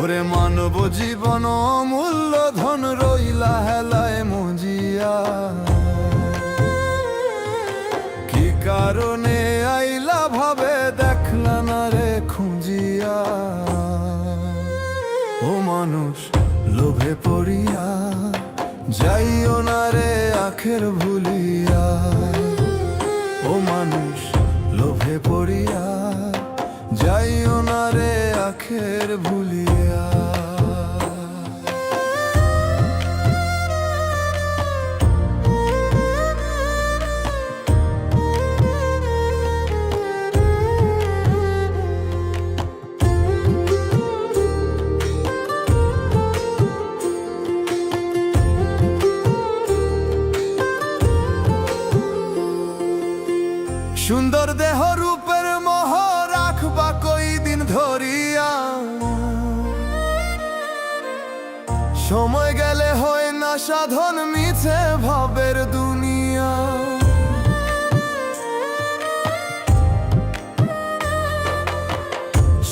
ওরে মানব জীবন অমূল্য ধন রইলা হেলায় মজিয়া, কি কারণে আইলা ভাবে দেখলা না রে খুঁজিয়া। ও মানুষ লোভে পড়িয়া যাইও না রে আখের ভুলিয়া। ও মানুষ লোভে পড়িয়া যাইও না রে আখের ভুলিয়া। সুন্দর দেহ রূপের মোহ রাখবা কই দিন ধরিয়া, সময় গেলে হয় না সাধন মিছে ভাবের দুনিয়া।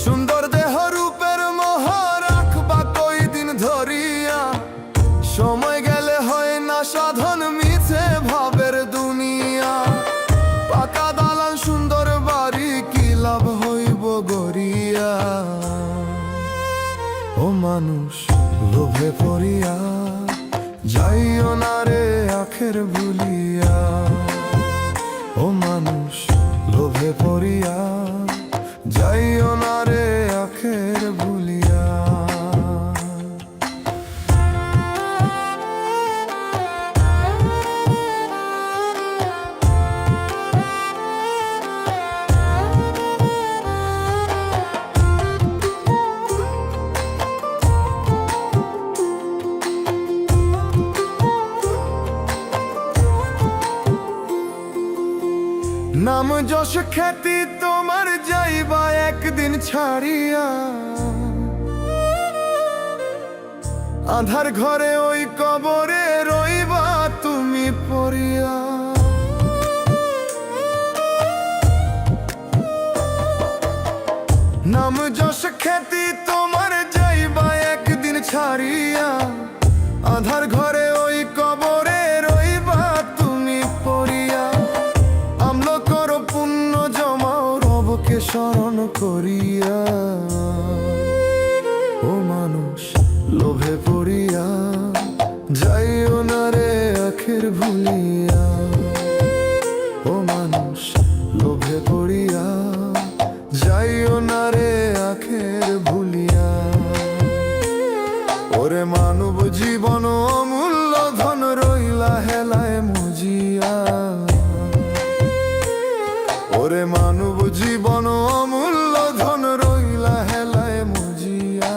সুন্দর দেহ রূপের মোহ রাখবা কই দিন ধরিয়া, সময় গেলে হয় না সাধন মিছে ভাবের দুনিয়া। পাকা দালান সুন্দর বাড়ি কি লাভ হইব গড়িয়া। ও মানুষ লোভে পড়িয়া যাইও না রে আখের ভুলিয়া। ও মানুষ লোভে পড়িয়া যাইও না রে আখের ভুলিয়া। নাম যশ খ্যাতি তোমার যাইবা একদিন ছাড়িয়া, আধার ঘরে ওই কবরে রইবা তুমি পড়িয়া। নাম যশ খ্যাতি তোমার যাইবা একদিন ছাড়িয়া, আধার ঘরে ওই কবরে রইবা তুমি পড়িয়া। আমলো করো পুণ্য জমাও রবকে স্মরণ করিয়া। ও মানুষ লোভে পড়িয়া যাইও না রে আখের ভুলিয়া। ও মানুষ লোভে পড়িয়া যাইও না রে আখের ভুলিয়া। ওরে মানব জীবন অমূল্য ধন রইলা হেলায় মজিয়া। ওরে মানব জীবন অমূল্য ধন রইলা হেলায় মজিয়া।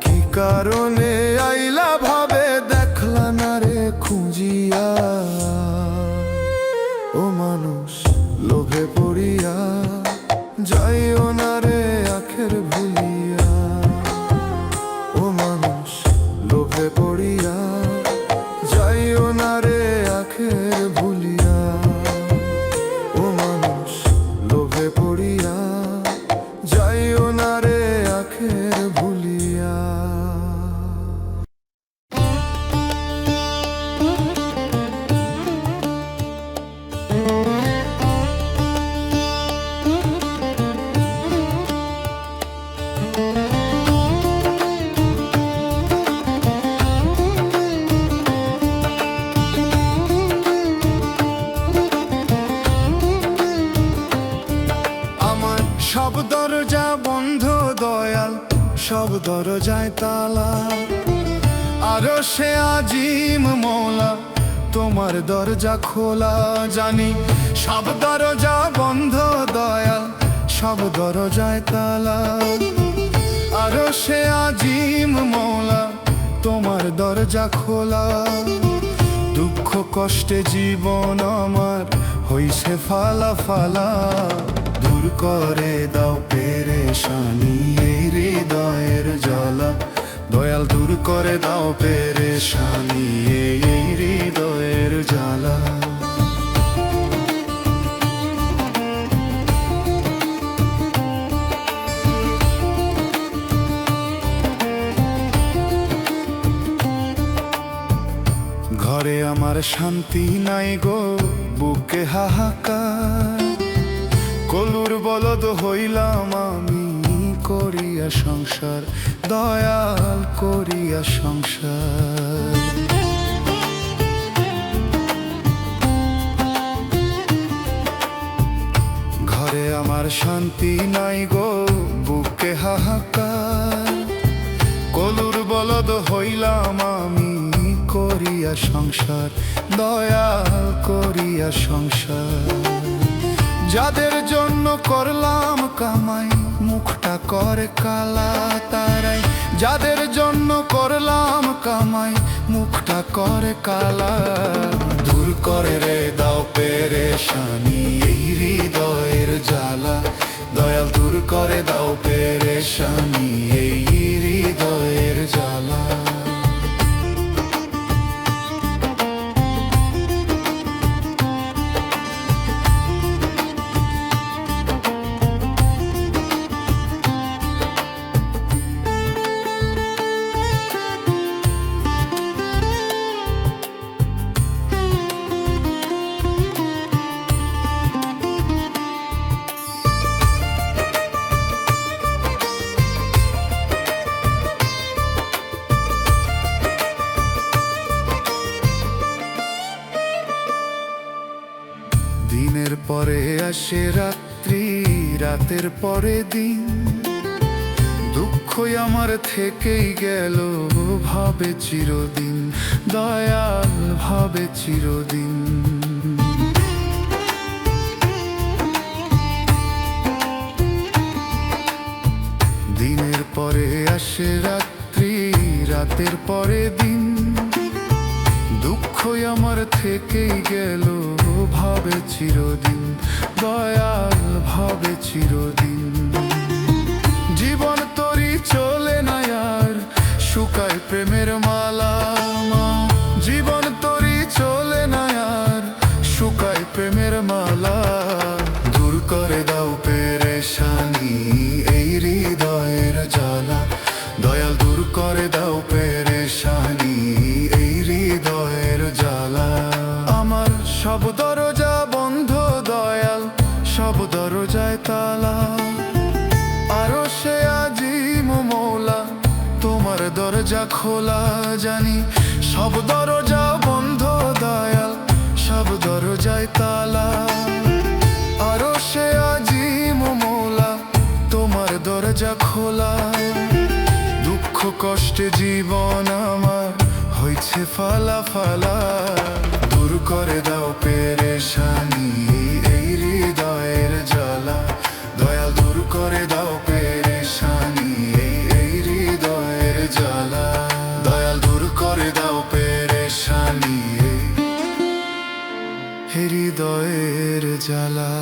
কি কারণে আইলা ভাবে দেখলা না রে খুঁজিয়া। ও মানুষ লোভে পড়িয়া যাইও না রে আখের ভুলিয়া। ও মানুষ লোভে পড়িয়া যাইও না রে আখের ভুলিয়া। ও মানুষ লোভে পড়িয়া যাইও না রে আখের ভুলিয়া। সব দরজা বন্ধ দয়াল, সব দরজায় তালা। আরো সে আজিম মৌলা তোমার দরজা খোলা। জানি সব দরজা বন্ধ দয়াল, সব দরজায় তালা। আরো সে আজিম মৌলা তোমার দরজা খোলা। দুঃখ কষ্টে জীবন আমার হইছে ফালা ফালা। দূর করে দাও পেরেশানি এই হৃদয়ের জ্বালা। দয়াল দূর করে দাও পেরেশানি এই হৃদয়ের জ্বালা। শান্তি নাই গো বুকে হাহাকার, কলুর বলদ হইলাম আমি করিয়া সংসার, দয়াল করিয়া সংসার। ঘরে আমার শান্তি নাই গো বুকে হাহাকার, কলুর বলদ হইলাম আমি করিয়া সংসার, দয়াল করিয়া সংসার। যাদের জন্য করলাম কামাই মুখটা করে কালা তারাই, যাদের জন্য করলাম কামাই মুখটা করে কালা। দূর করে রে দাও পেরেশানি এই হৃদয়ের জ্বালা, দয়াল দূর করে দাও পেরেশানি এই হৃদয়ের জ্বালা। দিনের পরে আসে রাত্রি, রাতের পরে দিন, দুঃখই আমার থেকেই গেল ভাবে চিরদিন, দয়াল ভাবে চিরদিন। দিনের পরে আসে রাত্রি, রাতের পরে দিন, দুঃখই আমার থেকেই গেল ভাবে চিরদিন, দয়াল ভাবে চিরদিন। জীবন তরি চলে না আর শুকায় প্রেমের মালা, জীবন তরি চলে না আর শুকায় প্রেমের মালা। দূর করে দাও পেরেশানি এই হৃদয়ের জ্বালা, দয়াল দূর করে দাও পেরেশানি এই হৃদয়ের জ্বালা। আমার সব দরজা বন্ধ দয়াল, সব দরজায় তালা, আরো সে আজিম মৌলা তোমার দরজা খোলা জানি। সব দরজা বন্ধ দয়াল, সব দরজায় তালা, আরো সে আজিম মৌলা তোমার দরজা খোলা। দুঃখ কষ্টে জীবন আমার হয়েছে ফালা ফালা, দূর করে দাও পেরেশানি এই হৃদয়ের জ্বালা, দয়াল দূর করে দাও পেরেশানি এই হৃদয়ের জ্বালা, দয়াল দূর করে দাও পেরেশানি এই হৃদয়ের জ্বালা।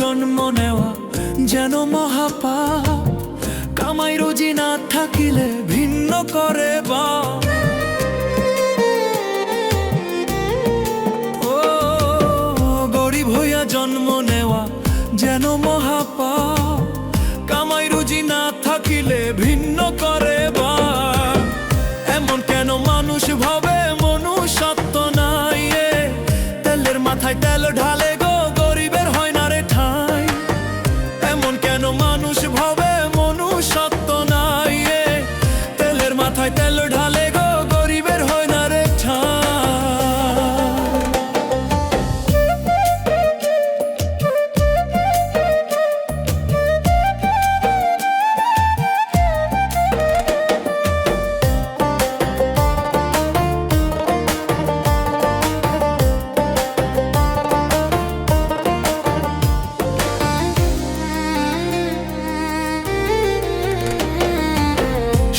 জন্ম নেওয়া যেন মহাপাপ, কামাই রুজি না থাকিলে ভিন্ন করে বাপ। ও গরিব হইয়া জন্ম নেওয়া যেন মহাপাপ, কামাই রুজি না থাকিলে ভিন্ন করে বাপ। এমন কেন মানুষ ভাবে মনুষ্যত্ব নাই, তেলের মাথায় তেল ঢালে গো গরিবের হয় না রে ঠাই। এমন কেন মানুষ ভাবে মনুষ্যত্ব নাই, তেলের মাথায় তেল ঢালে গো গরিবের হয় না রে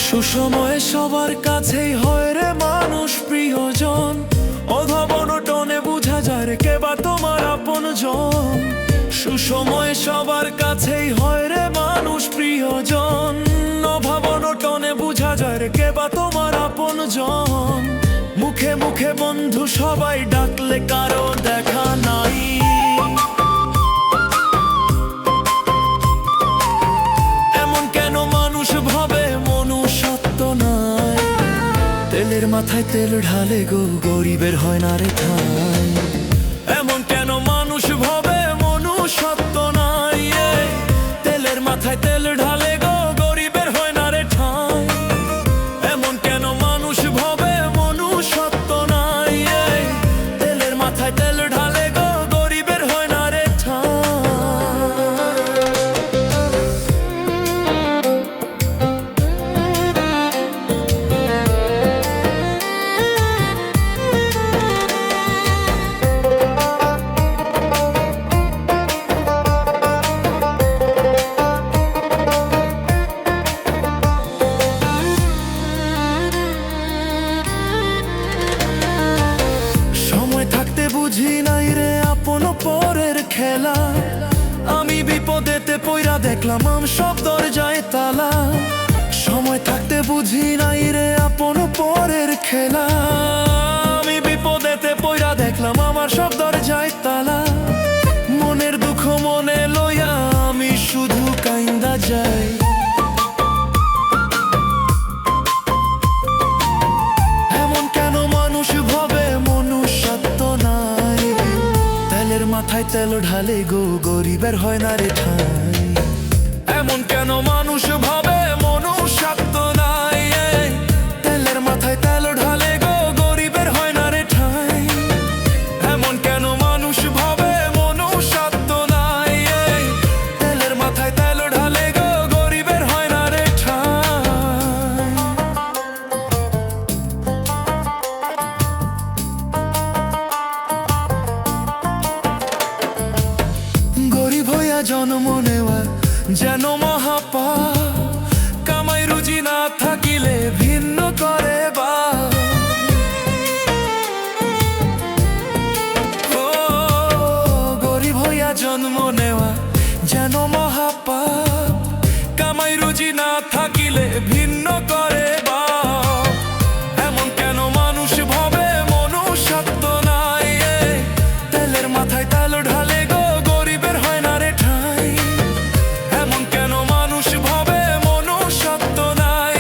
সুসময়ে সবার কাছেই হয় রে মানুষ প্রিয়জন। আপনজন। সুসময়ে সবার কাছেই হয় রে মানুষ প্রিয়জন। অভাব অনটনে বুঝা যায় রে কে বা তোমার আপনজন। মুখে মুখে বন্ধু সবাই ডাকলে কারো দেখা নাই। এমন কেন মানুষ ভাবে মনুষ্যত্ব নাই। তেলের মাথায় তেল ঢালে গো, গরিবের হয় না রে ঠাঁই। এমন কেন মানুষ ভাবে মনুষ্যত্ব নাই। তেলের মাথায় তেল ঢালে গো, গরিবের হয় না রে ঠাঁই। এমন কেন মানুষ ভাবে মনুষ্যত্ব নাই। তেলের মাথায় তেল ঢালে গো, গরিবের হয় না রে বুঝি নাই রে আপন পরের খেলা। আমি বিপদেতে পইরা দেখলাম আম সব দরজায় তালা। সময় থাকতে বুঝি নাই রে আপন পরের খেলা। আমি বিপদেতে পইরা দেখলাম আমার সব দরজায় তালা। মনের দুঃখ মনে লইয়া আমি শুধু কাইন্দা যাই। এমন কেন মানুষ ভাবে মনুষ্যত্ব নাই। তেলের মাথায় তেল ঢালে গো, গরিবের হয় না রে ঠাঁই। এমন কেন মানুষ ভাবে মনুষ্যত্ব নাই। তেলের মাথায় তেল ঢালে গো, গরিবের হয় না রে ঠাঁই। এমন কেন মানুষ ভাবে মনুষ্যত্ব নাই। তেলের মাথায় তেল ঢালে গো, গরিবের হয় না রে ঠাঁই। গরিব হইয়া জন্ম নেওয়া যেন মহাপাপ। কামাই রুজি না থাকিলে ভিন্ন করে বা। ও গরিব হইয়া জন্ম নেওয়া যেন মহাপাপ। কামাই রুজি না থাকিলে ভিন্ন করে বা। এমন কেন মানুষ ভাবে মনুষ্যত্ব নাই। তেলের মাথায় তেল ঢালে গো, গরিবের হয় না রে ঠাঁই। এমন কেন মানুষ ভাবে মনুষ্যত্ব নাই।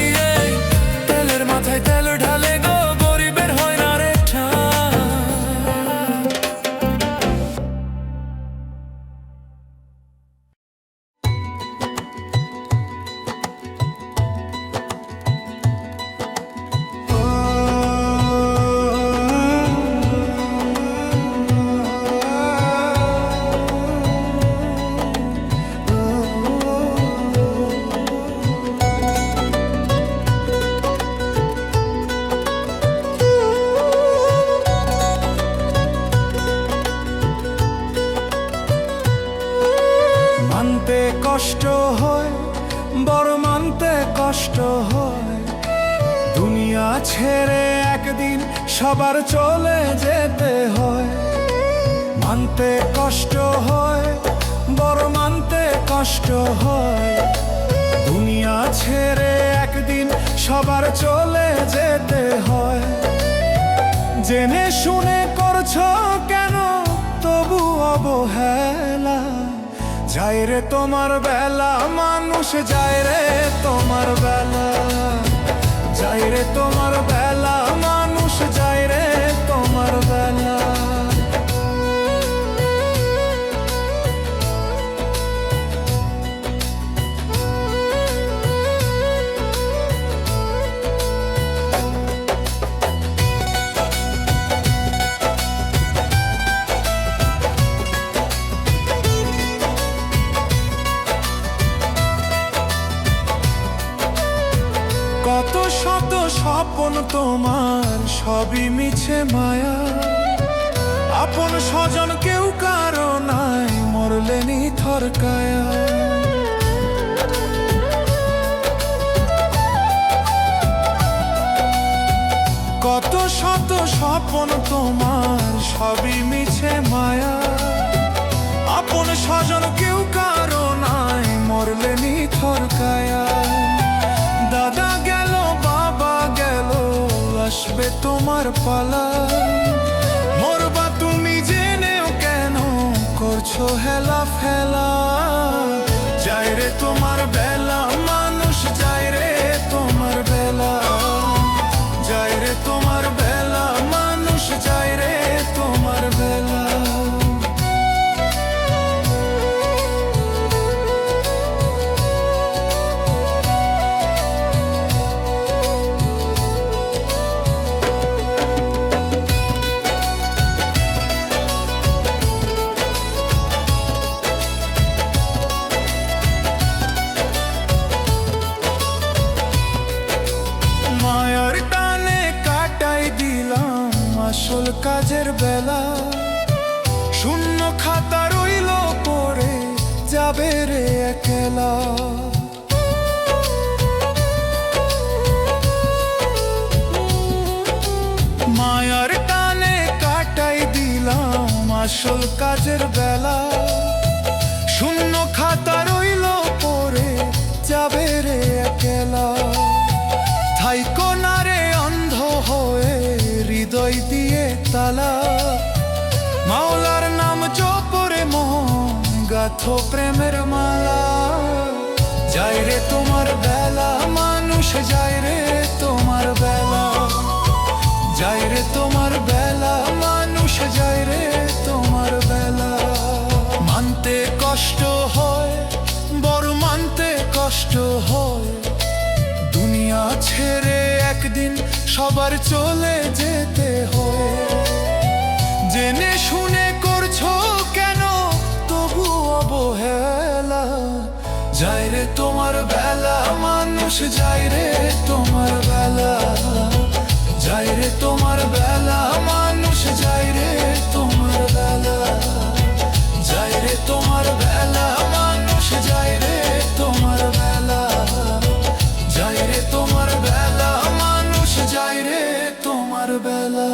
তেলের মাথায় তেল ঢালে গো, গরিবের হয় না রে ঠাঁই। মানতে কষ্ট হয়, বড় মানতে কষ্ট হয়। দুনিয়া ছেড়ে একদিন সবার চলে যেতে হয়। মানতে কষ্ট হয়, বড় মানতে কষ্ট হয়। দুনিয়া ছেড়ে একদিন সবার চলে যেতে হয়। জেনে শুনে করছো কেন তবু অবহেলা। যায় রে তোমার বেলা, মানুষ যায় রে তোমার বেলা। যায় রে তোমার বেলা, মানুষ যায় রে তোমার বেলা। কত শত স্বপ্ন তোমার সবই মিছে মায়া। আপন স্বজন কেউ কারো নাই, মরলে নিথর কায়া। কত শত স্বপ্ন তোমার সবই মিছে মায়া। স্বজন কেউ কারো নাই, মরলে নিথর কায়া। দাদা গেল বাবা গেল, আসবে তোমার পালা। মরবা তুমি জেনেও কেন করছো হেলা ফেলা? যাই রে তোমার বেলা, মানুষ যাই রে তোমার বেলা। যাই রে তোমার বেলা, মানুষ যাই রে তোমার বেলা। মায়ার টানে কাটাই দিলাম আসল কাজের বেলা। শূন্য খাতা রইল পড়ে যাবে রে একলা। মায়ার টানে কাটাই দিলাম আসল কাজের বেলা। শূন্য খাতা রইল পড়ে যাবে রে একলা। থাইকো না রে অন্ধ হয়ে হৃদয় দিয়ে তালা। মাওলার নাম জপরে মন গাথো প্রেমের মালা। যাই রে তোমার বেলা, মানুষ যাই রে তোমার বেলা। যাই রে তোমার বেলা, মানুষ যাই রে তোমার বেলা। মানতে কষ্ট হয়, বড় মানতে কষ্ট হয়। দুনিয়া ছেড়ে একদিন সবার চলে যেতে হয়। জেনে শুনে করছো কেন তবু অবহেলা? যাই রে তোমার বেলা, মানুষ যাই রে তোমার বেলা। যাই রে তোমার বেলা, মানুষ যাই রে তোমার বেলা। যাই রে তোমার বেলা, মানুষ যাই রে তোমার বেলা। যাই রে তোমার বেলা, মানুষ যাই রে তোমার বেলা।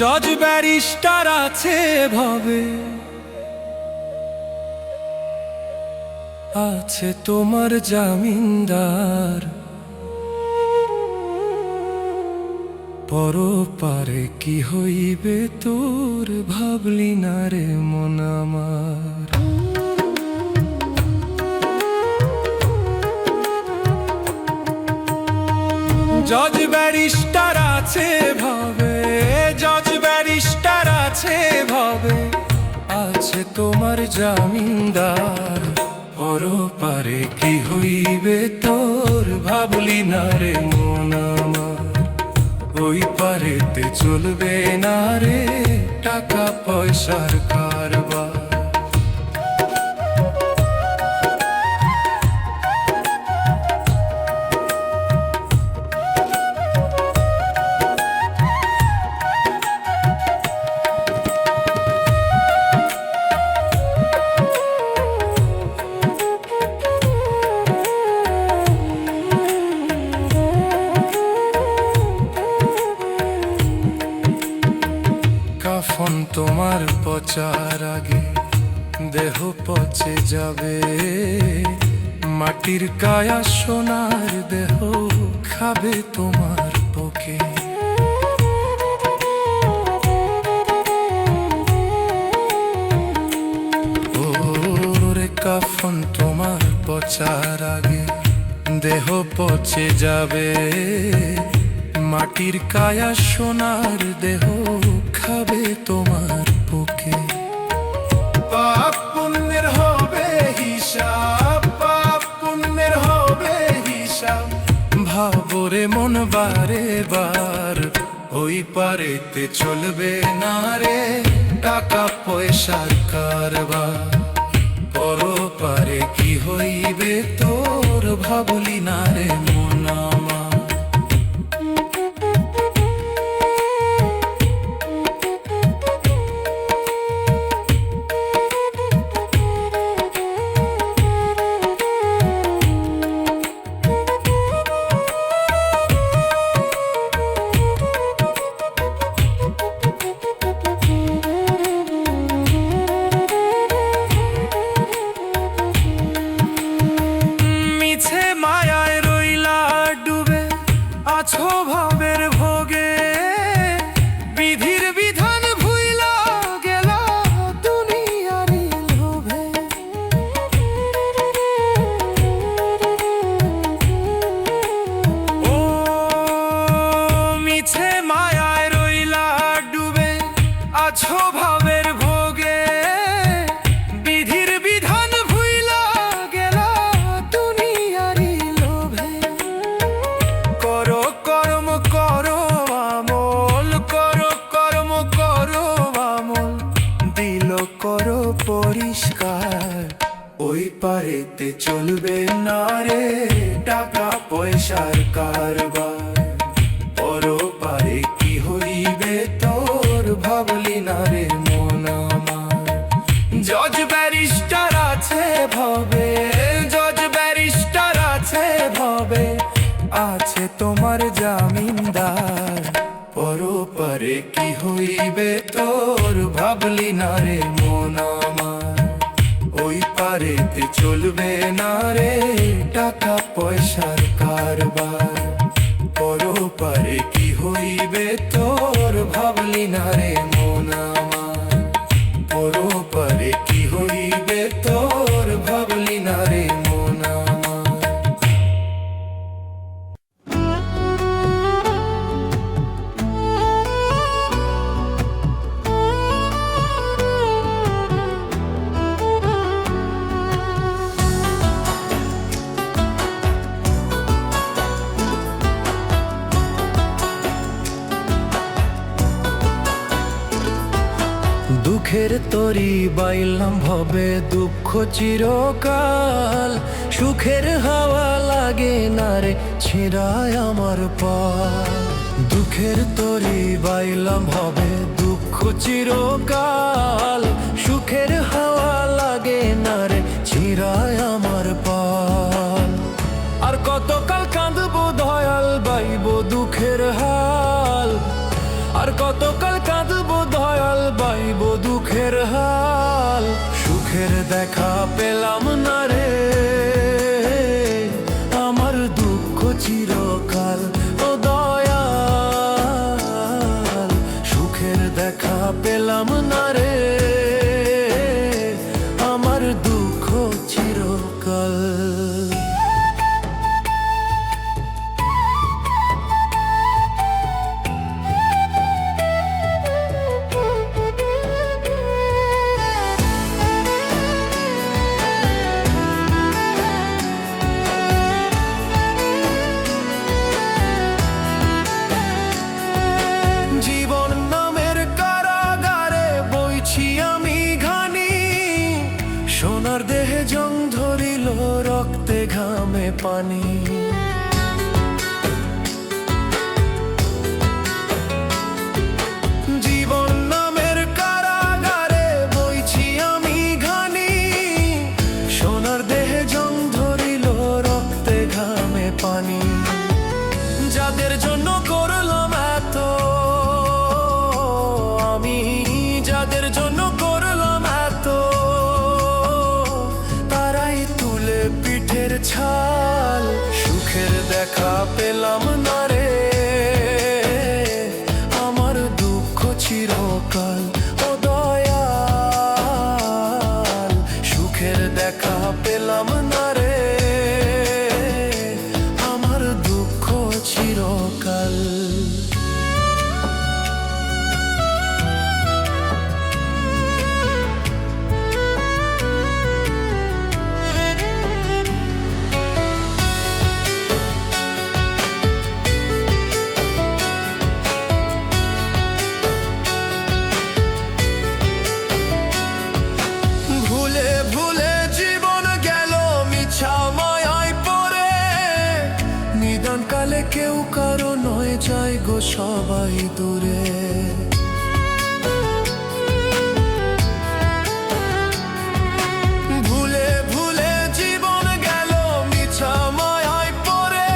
জজ ব্যারিস্টার আছে ভাবে, আছে তোমার জামিনদার। পরপারে কি হইবে তোর ভাবলি না রে মন আমার। জজ ব্যারিস্টার আছে ভাবে, জজ ব্যারিস্টার আছে ভাবে, আছে তোমার জামিনদার। পরপারে কি হইবে তোর ভাবলি না রে মন আমার। ওই পারেতে চলবে না রে টাকা পয়সার কারবার। কাফন তোমার পচার আগে দেহ পচে যাবে। মাটির কায়া সোনার দেহ খাবে তোমার বুকে। ওরে কাফন তোমার পচার আগে দেহ পচে যাবে। মাটির কায়া সোনার দেহ খাবে তোমার বুকে। ওরে মন বারে বার ওই পারেতে চলবে না রে টাকা পয়সার কারবার পর পারে কি হইবে তোর ভাবলি না রে মন আমার আছো ভাবের ভোগে বিধির বিধান ভুইলা গেল দুনিয়ারি লোভে ও মিছে মায়ায় রইলা ডুবে আছো ভাবের ভোগে বিধির বিধান ভুইলা গেল দুনিয়ারি লোভে করো কর্ম করো আমল করো কর্ম করো আমল দিল করো পরিষ্কার ওই পারেতে চলবে না রে টাকা পয়সার কারবার পর পারে কি হইবে তোর ভাবলি না রে মন আমার জজ ব্যারিস্টার আছে ভবে জজ ব্যারিস্টার আছে ভবে আছে তোমার জামিনদার পর পারে কি হইবে তোর ভাবলি না রে মন আমার ওই পারেতে চলবে না রে টাকা পয়সার কারবার পর পারে কি হইবে তোর ভাবলি না রে মন আমার পর পারে কি হইবে তোর ভাবলি না রে মন আমার দুঃখের তরি বাইলাম ভবে দুঃখ চিরকাল সুখের হাওয়া লাগে না রে ছিঁড়ায় আমার পাল দুঃখের তরি বাইলাম ভবে দুঃখ চিরকাল সুখের হাওয়া লাগে না রে ছিঁড়ায় আমার পাল আর কতকাল কাঁদবো দয়াল বাইব দুঃখের হাল আর কতকাল কাঁদবো দয়াল বাইব দুঃখের হাল সুখের দেখা পেলাম না রে আমার দুঃখ চিরকাল ও দয়াল সুখের দেখা পেলাম না রে আমার দুঃখ চিরকাল সোনার দেহে জং ধরিল রক্তে ঘামে পানি জীবন নামের কারাগারে বইছি আমি ঘানি সোনার দেহে জং ধরিল রক্তে ঘামে পানি যাদের জন্য করলাম এত আমি যাদের জন্য করলাম এত পিঠের ছাল সুখের দেখা পেলাম না রে আমার দুঃখ চিরকাল ও দয়াল সুখের দেখা পেলাম না রে আমার দুঃখ চিরকাল যায় গো সবাই দূরে। ভুলে ভুলে জীবন গেল মিছা মায়ায় পড়ে,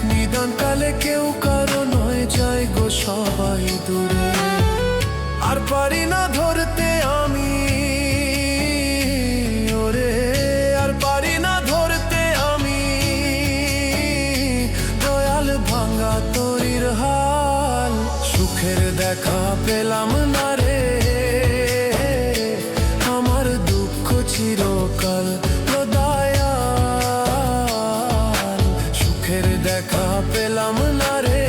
নিদানকালে কেউ কারো নয় যায় গো সবাই দূরে। আর পারি না ধরতে আমি ওরে, আর পারি না ধরতে আমি দয়াল ভাঙা তরির হাল। সুখের দেখা পেলাম না রে, আমার দুঃখ চিরকাল দয়াল। সুখের দেখা পেলাম না রে,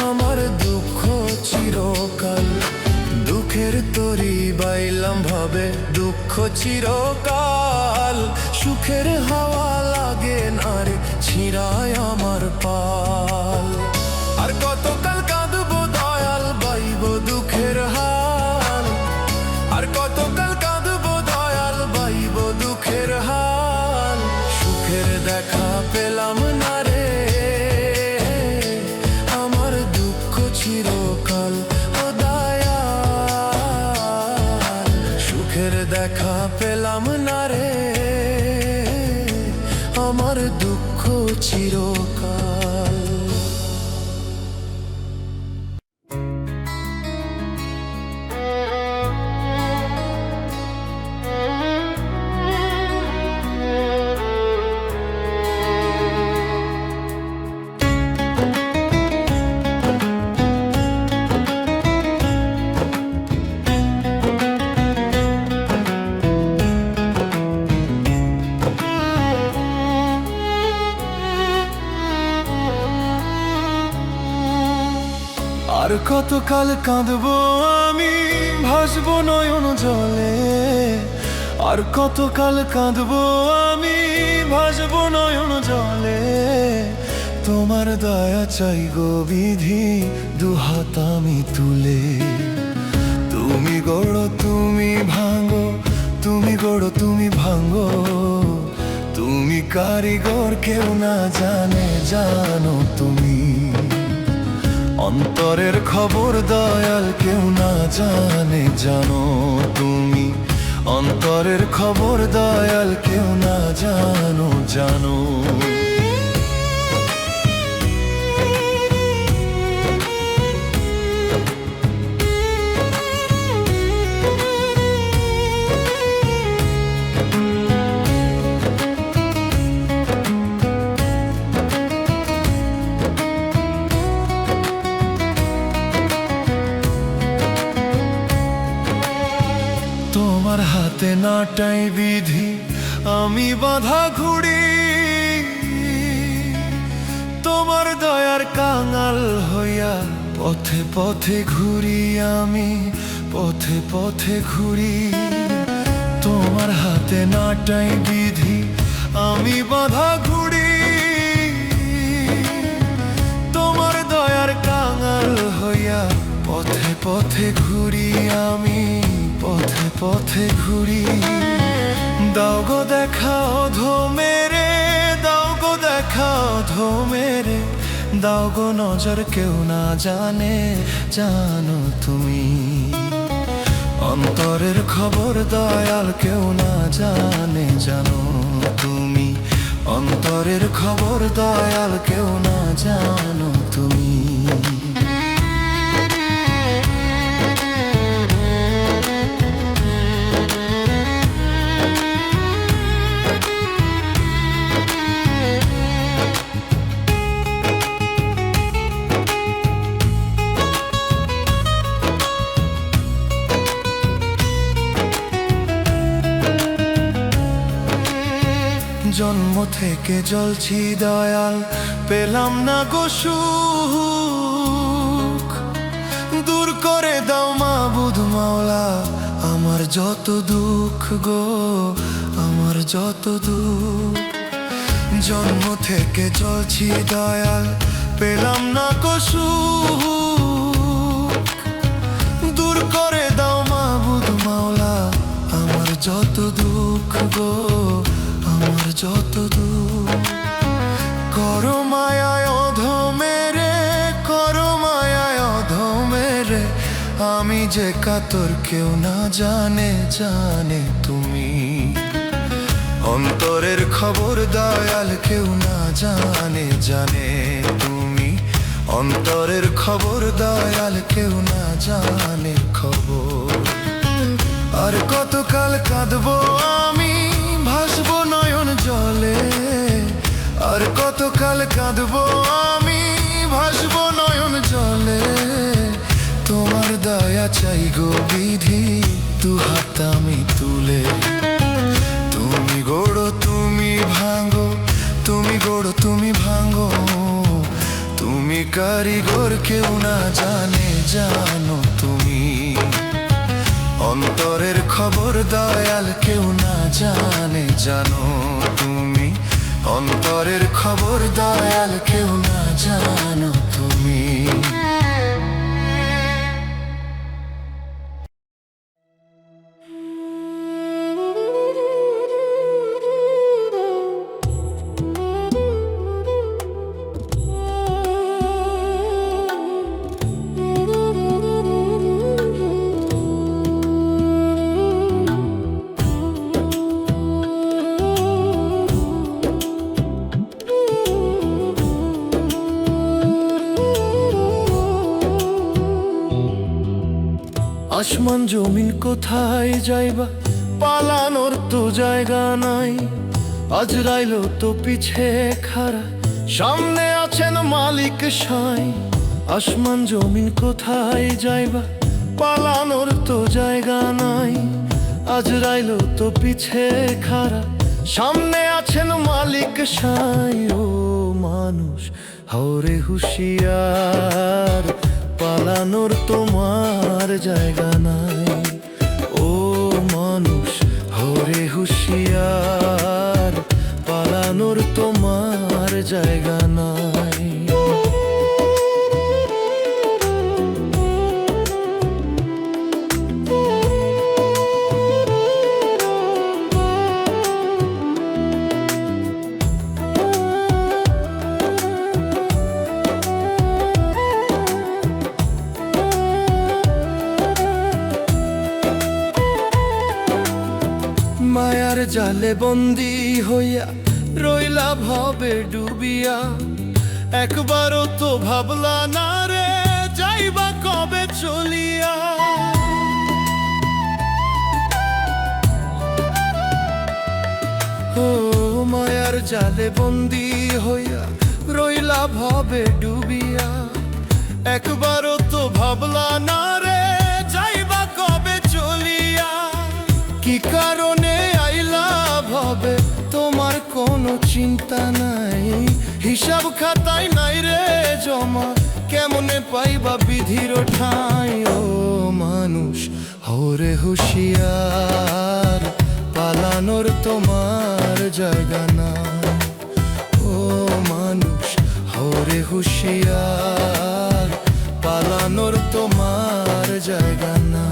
আমার দুঃখ চিরকাল। দুঃখের তরি বাইলাম ভাবে দুঃখ চিরকাল। সুখের হাওয়া লাগে না রে, ছিঁড়ায় আমার পাল। আর কতকাল কাঁদবো দয়াল বাইব দুঃখের হাল। আর কতকাল কাঁদবো দয়াল বাইব দুঃখের হাল। সুখের দেখা পেলাম না রে, আমার দুঃখ চিরকাল ও দয়াল। সুখের দেখা পেলাম না রে, আমার দুঃখ চিরকাল। আর কতকাল কাঁদবো আমি ভাসবো নয়ন জলে। আর কতকাল কাঁদবো আমি ভাসবো নয়ন জলে। তোমার দয়া চাই গো বিধি দুহাত আমি তুলে। তুমি গড়ো তুমি ভাঙো, তুমি গড়ো তুমি ভাঙো। তুমি কারিগর কেউ না জানে, জানো তুমি। অন্তরের খবর দয়াল কেউ না জানে, জানো তুমি। অন্তরের খবর দয়াল কেউ না জানো, জানো। তোমার হাতে নাটাই বিধি আমি বাঁধা ঘুড়ি। তোমার দয়ার কাঙাল হইয়া পথে পথে ঘুরি আমি, পথে পথে ঘুরি। তোমার হাতে নাটাই বিধি আমি বাঁধা ঘুড়ি। তোমার দয়ার কাঙাল হইয়া পথে পথে ঘুরি আমি, পথে পথে ঘুরি। দাও গো দেখা অধো মেরে, দাও গো দেখা অধো মেরে। দাও গো নজর কেউ না জানে, জানো তুমি। অন্তরের খবর দয়াল কেউ না জানে, জানো তুমি। অন্তরের খবর দয়াল কেউ না জানো তুমি। জন্ম থেকে জ্বলছি দয়াল পেলাম না গো সুখ। দূর করে দাও মাবুদ মাওলা আমার যত দুঃখ গো, আমার যত দুঃখ। জন্ম থেকে জ্বলছি দয়াল পেলাম না গো সুখ। দূর করে দাও মাবুদ মাওলা আমার যত দুঃখ গো, আমার যত দুঃখ। করো মায়ায় যে কাতর কেউ না জানে, জানে তুমি অন্তরের খবর দয়াল কেউ না জানে, জানে তুমি অন্তরের খবর দয়াল কেউ না জানে খবর। আর কতকাল কাঁদবো আমি ভাসবো নয়ন জলে, আর কতকাল কাঁদবো আমি ভাসবো নয়ন জলে। তোমার দয়া চাই গো বিধি, দু হাত আমি তুলে। তুমি গড়ো তুমি ভাঙো, তুমি গড়ো তুমি ভাঙো, তুমি কারিগর কেউ না জানে, জানো তুমি অন্তরের খবর দয়াল কেউ না জানে, জানো তুমি অন্তরের খবর দয়াল কেউ না জানো তুমি। আসমান জমিন কোথায় যাইবা, পালানোর তো জায়গা নাই। আজরাইল তো পিছে খাড়া, সামনে আছেন মালিক সাই। আসমান জমিন কোথায় যাইবা, পালানোর তো জায়গা নাই। আজরাইল তো পিছে খাড়া, সামনে আছেন মালিক সাই। ও মানুষ হরে হুঁশিয়ার, পালানোর তোমার জায়গা নাই। ও মানুষ হরে হুঁশিয়ার, পালানোর তোমার জায়গা নাই। মায়ার জালে বন্দি হইয়া রইলা ভবে ডুবিয়া, একবারও তো ভাবলা না রে যাইবা কবে চলিয়া। ও মায়ার জালে বন্দি হইয়া রইলা ভবে ডুবিয়া, একবারও তো ভাবলা না রে যাইবা কবে চলিয়া। কি কারণে আইলা ভবে তোমার কোনো চিন্তা নাই, হিসাব খাতায় নাই রে জমা, কেমনে পাইবা বিধির ঠাঁই। ও মানুষ হরে হুঁশিয়ার, পালানোর তোমার জায়গা নাই। ও মানুষ হরে হুঁশিয়ার, পালানোর তোমার জায়গা নাই।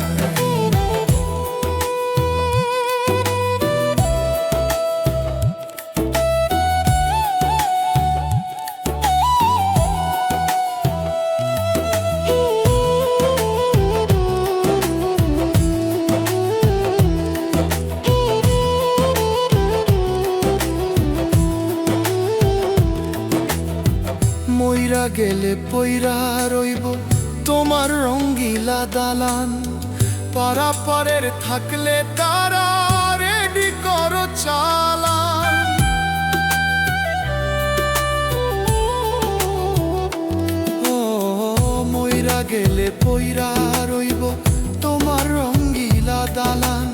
মইরা গেলে পইরা রইব তোমার রঙ্গিলা দালান, পারাপারের থাকলে তারা রেডি করো চালান। ও মইরা গেলে পইরা রইব তোমার রঙ্গিলা দালান,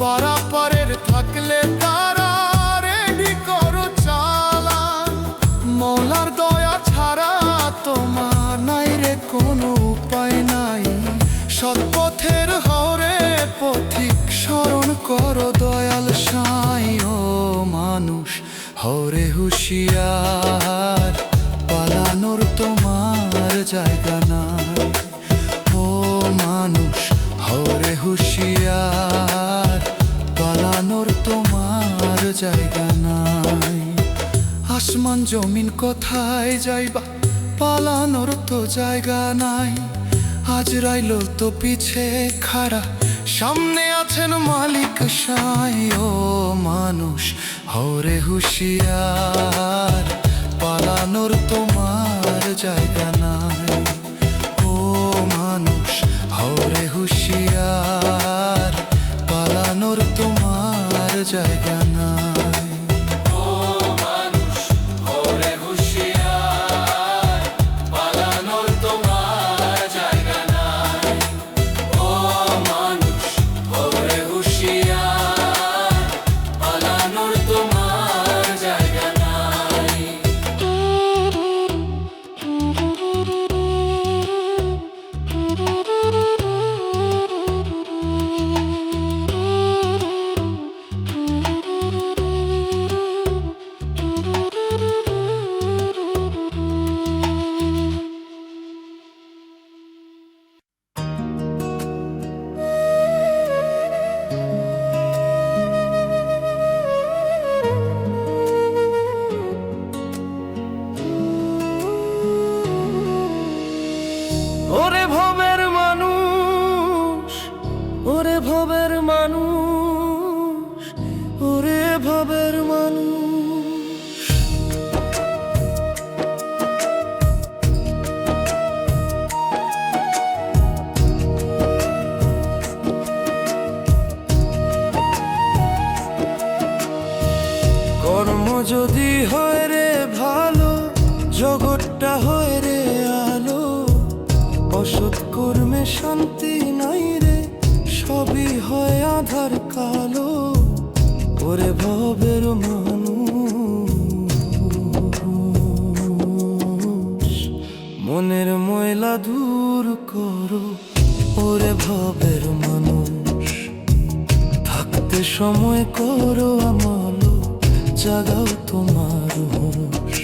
পারাপারের থাকলে তারা রেডি করো চালান। মৌলার দয়া ছাড়া তোমার নাই রে কোনো উপায় নাই, সৎপথের হরে পথিক স্মরণ করো দয়াল সাই। ও মানুষ হরে হুঁশিয়ার, পালানোর তোমার জায়গা নাই। ও মানুষ হরে হুঁশিয়ার, পালানোর তোমার জায়গা নাই। আসমান জমিন কোথায় যাইবা, পালানোর তো জায়গা নাই। আজ রাইল তো পিছে খাড়া, সামনে আছেন মালিক সাই। ও মানুষ হরে হুঁশিয়ার, পালানোর তোমার জায়গা নাই। ও মানুষ হরে হুঁশিয়ার, পালানোর তোমার জায়গা নাই। ওরে ভবের মানুষ, ওরে ভবের মানুষ, ওরে ভবের মানুষ। কর্ম যদি হয় রে ভালো, জগৎটা হয় রে আলো। অসৎ কর্মে শান্তি নাই রে, সবই হয় আধার কালো। ওরে ভবের মানুষ, মনের ময়লা দূর করো। ওরে ভবের মানুষ, থাকতে সময় করো আমল, জাগাও তোমার হুঁশ।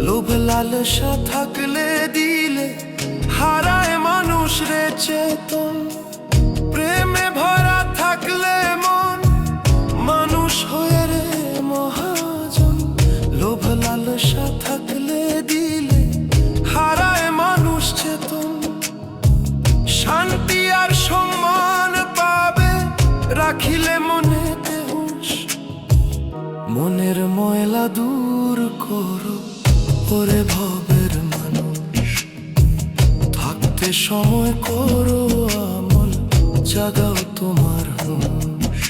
লোভ লালসা থাকলে দিলে হারায় মানুষ রে চেতন। প্রেমে ভরা থাকলে মন মানুষ হয়ে রে মহাজন। লোভ লালসা থাকলে দিলে হারায় মানুষ চেতন। শান্তি আর সম্মান পাবে রাখিলে মনেতে হুঁশ। মনের ময়লা দূর করো ওরে ভবের মানুষ, থাকতে সময় করো আমল, জাগাও তোমার হুঁশ।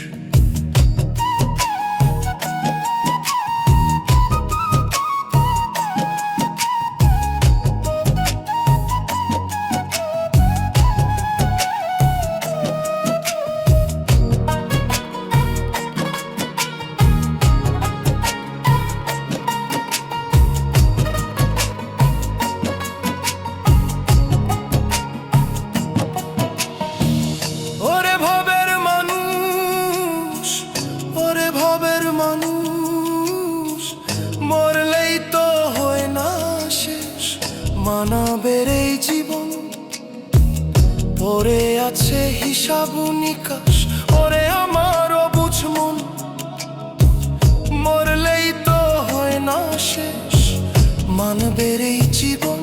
মানবের এই জীবন পরে আছে হিসাব নিকাশ। ওরে আমার অবুঝ মন, মরলেই তো হয় না শেষ। মানবের এই জীবন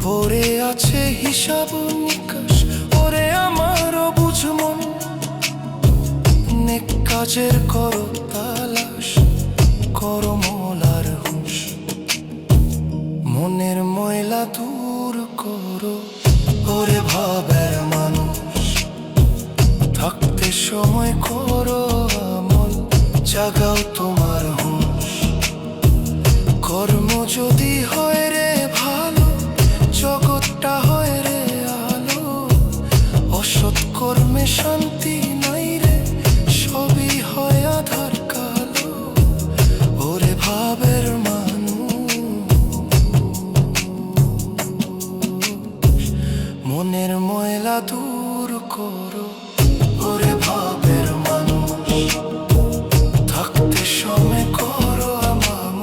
পরে আছে হিসাব নিকাশ। ওরে আমার অবুঝ মন, নেক কাজের করো তালাশ, করো মলার হুঁশ। মনের ময়লা দূর করো ওরে ভবের মানুষ, থাকতে সময় করো আমল, জাগাও তোমার হুঁশ। কর্ম যদি হয় রে ভালো, জগৎটা হয় রে আলো। অসৎ কর্মে শান্তি নাই রে, সবই হয় আধার কালো। ওরে ভাবের মনের ময়লা দূর করো ওরে ভবের মানুষ, থাকতে সময় করো আমল,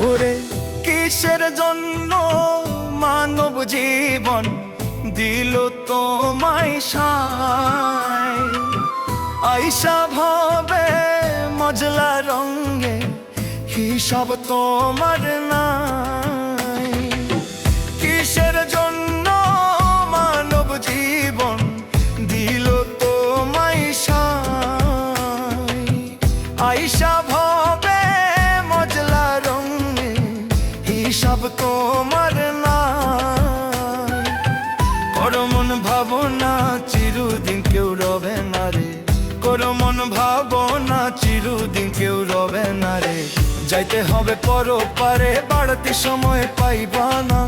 ওরে কিসের জন্য মানব জীবন দিল তোমায় সায়, আইসা ভাবে মজলা রঙে হিসাব তোমার নাই। কিসের জন্য মানব জীবন দিল তোমায় সায়, আইসা ভাবে মজলা রঙে হিসাব তোমার নাই। করো মন ভাবনা চিরদিন কেউ রবে না রে, করো মন ভাবনা চিরদিন কেউ রবে না রে। যাইতে হবে পরপারে বাড়তি সময় পাইবা না,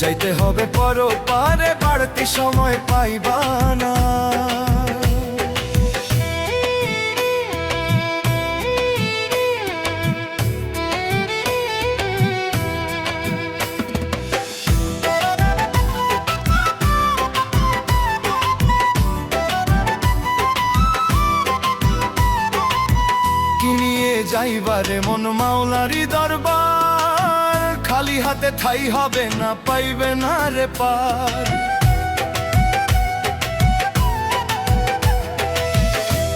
যাইতে হবে পরপারে বাড়তি সময় পাইবা না। যাইবারে মন মাওলারি দরবার, খালি হাতে ঠাই হবে না, পাইবে না রে পার।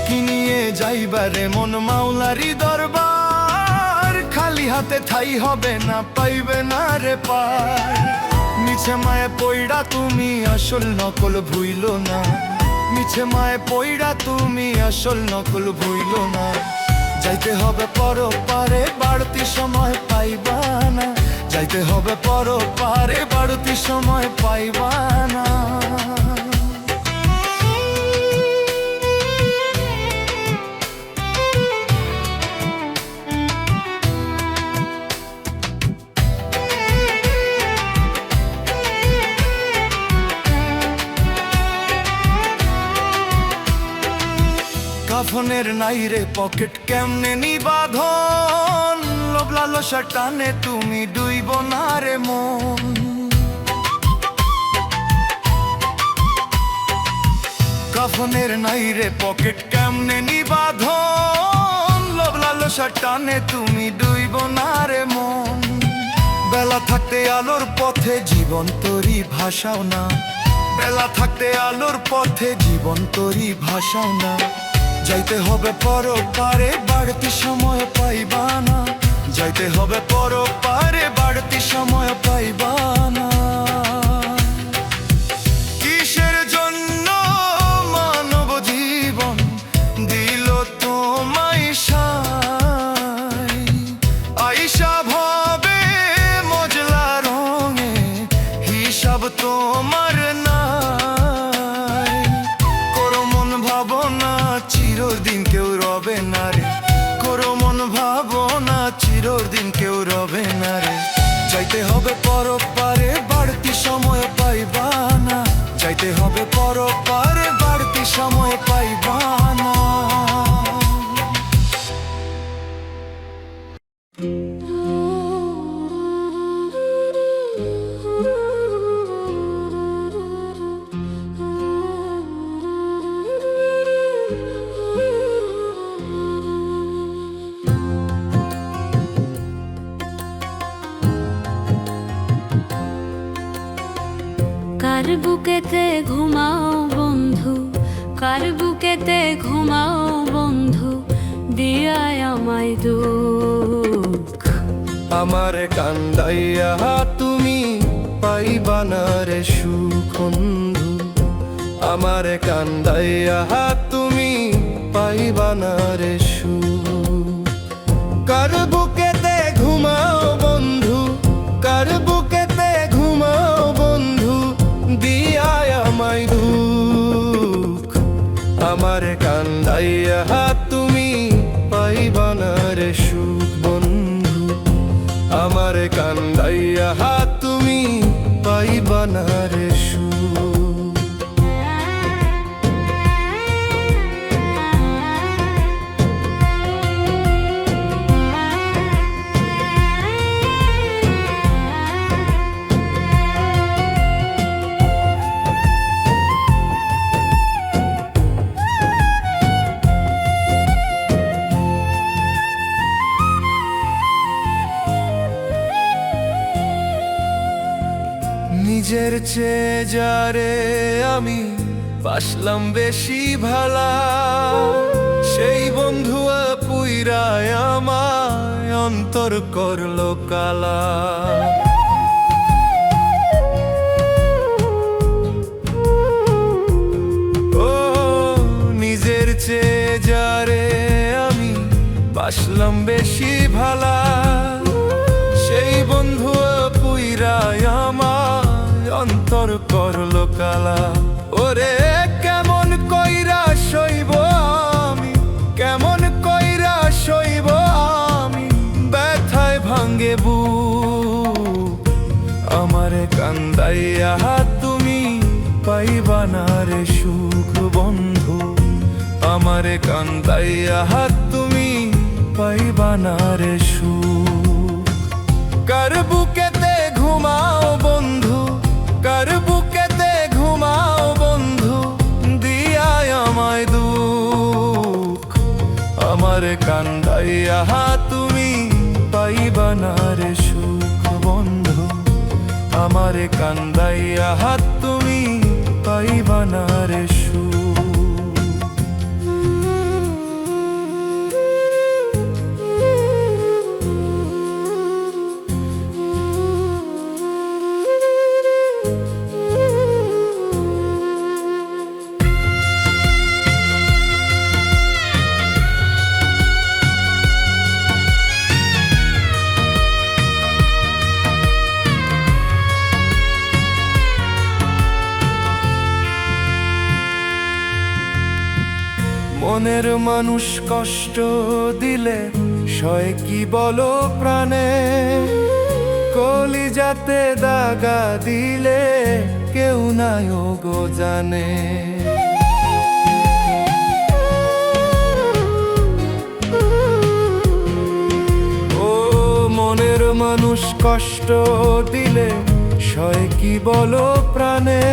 কিনিয়ে যাইবারে মন মাওলারি দরবার, খালি হাতে ঠাই হবে না, পাইবে না রে পার। মিছে মায়ে পইড়া তুমি আসল নকল ভুইলো না, মিছে মায়ে পইড়া তুমি আসল নকল ভুইলো না। যাইতে হবে পরপারে বাড়তি সময় পাইবা না, যাইতে হবে পরপারে বাড়তি সময় পাইবা না। কাফনের নাইরে পকেট কেমনে নিবাধন, লোভ লালসা টানে তুমি ডুইব না রে মন। কাফনের নাইরে পকেট কেমনে নিবাধন, লোভ লালসা টানে তুমি ডুইব না রে মন। বেলা থাকতে আলোর পথে জীবন তরি ভাসাও না, বেলা থাকতে আলোর পথে জীবন তরি ভাসাও না। যাইতে হবে পরপারে বাড়তি সময় পাইবা না, যাইতে হবে পরপারে বাড়তি সময় পাইবা না। কিসের জন্য মানব জীবন দিল তোমায় সায়, আইসা ভাবে মজলা রঙে হিসাব তোমার নাই। করো মন ভাবনা চিরদিন কেউ রবে না রে, করো মন ভাবনা চিরদিন কেউ রবে না রে। যাইতে হবে পরপারে বাড়তি সময় পাইবা না, যাইতে হবে পরপারে বাড়তি সময় পাইবা না। কার বুকেতে ঘুমাও বন্ধু, কার বুকেতে ঘুমাও বন্ধু, দিয়ায় আমায় দুঃখ। আমার কান্দাইয়া তুমি পাইবা না রে সুখ বন্ধু, আমার কান্দাইয়া তুমি পাইবা না রে সুখ। কার বুকেতে ঘুমাও বন্ধু, কার বুকেতে ঘুমাও বন্ধু, দিয়ায় আমায় দুঃখ। আমার কান্দাইয়া তুমি পাইবা না রে সুখ বন্ধু, আমার কান্দাইয়া তুমি পাইবা না রে সুখ। নিজের চেয়ে যারে আমি বাসলাম বেশি ভালা, সেই বন্ধু পুইরায় আমায় অন্তর করলো কালা। ও নিজের চেয়ে যারে আমি বাসলাম বেশি ভালা, সেই বন্ধু পুইরায় আমায় অন্তর করলো কালা। ওরে কেমন কইরা সইব আমি, কেমন কইরা সইব আমি, ব্যথায় ভাঙ্গে বুক আমারে কান্দাইয়া তুমি পাইবা না রে সুখ বন্ধু, আমারে কান্দাইয়া তুমি পাইবা না রে সুখ। কার বুকেতে ঘুমাও বন্ধু, কার বুকেতে ঘুমাও বন্ধু, দিয়ায় আমায় দুঃখ আমারে কান্দাইয়া তুমি পাইবা না রে সুখ বন্ধু, আমারে কান্দাইয়া তুমি পাইবা না রে সুখ। মনের মানুষ কষ্ট দিলে সয় কি বলো প্রাণে, কলিজাতে দাগা দিলে কেউ নাই গো জানে। ও মনের মানুষ কষ্ট দিলে সয় কি বলো প্রাণে,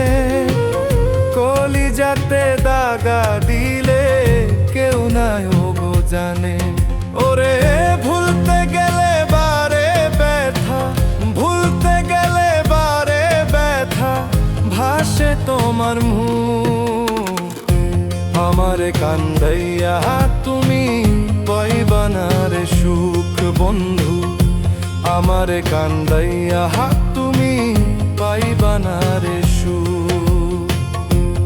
কলিজাতে দাগা দিলে কেউ নাই গো জানে। ওরে ভুলতে গেলে বারে ব্যথা, ভুলতে গেলে বারে ব্যথা, ভাসে তোমার মুখ আমারে কান্দাইয়া তুমি পাইবা না রে সুখ বন্ধু, আমারে কান্দাইয়া তুমি পাইবা না রে সুখ।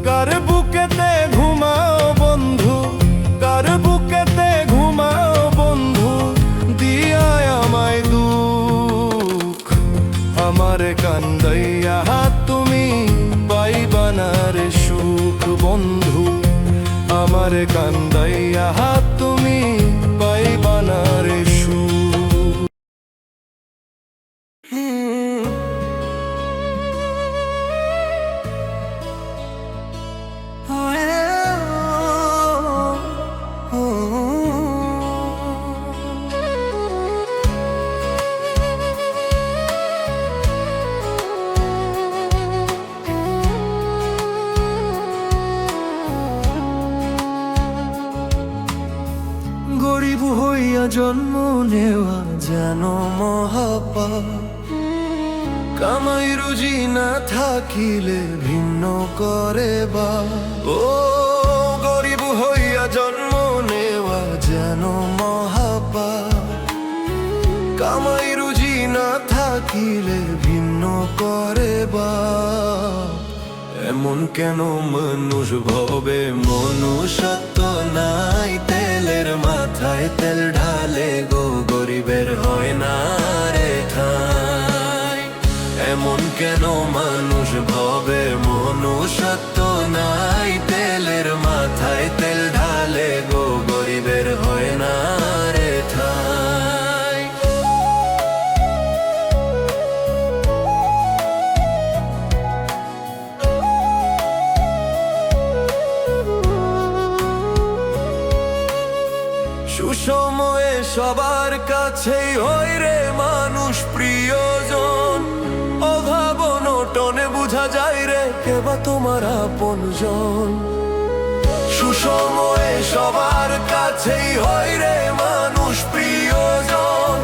কার বুকেতে ঘুমাও বন্ধু, কার বুকেতে ঘুমাও বন্ধু, দিয়ায় আমায় দুঃখ আমারে কান্দাইয়া তুমি পাইবা না রে সুখ বন্ধু, আমারে কান্দাইয়া তুমি পাইবা না রে সুখ। গরিব হইয়া জন্ম নেওয়া যেন মহাপাপ, কামাই রুজি না থাকিলে ভিন্ন করে বা। ও গরিব হইয়া জন্ম নেওয়া যেন মহাপাপ, কামাই রুজি না থাকিলে ভিন্ন করে বা। এমন কেন মানুষ ভবে মনুষ্যত্ব নাই, তেলের মাথায় তেল ঢালে গো গরিবের হয় না রে ঠাই। এমন কেন মানুষ ভবে মনুষ্যত্ব নাই, তেলের মাথায় তেল ঢালে গো গরিবের হয় না রে ঠাই। সুসময়ে সবার কাছেই হয় রে মানুষ প্রিয়জন, অভাব অনটনে বুঝা যায় রে কেবা তোমার আপনজন। সুসময়ে সবার কাছেই হয় রে মানুষ প্রিয়জন,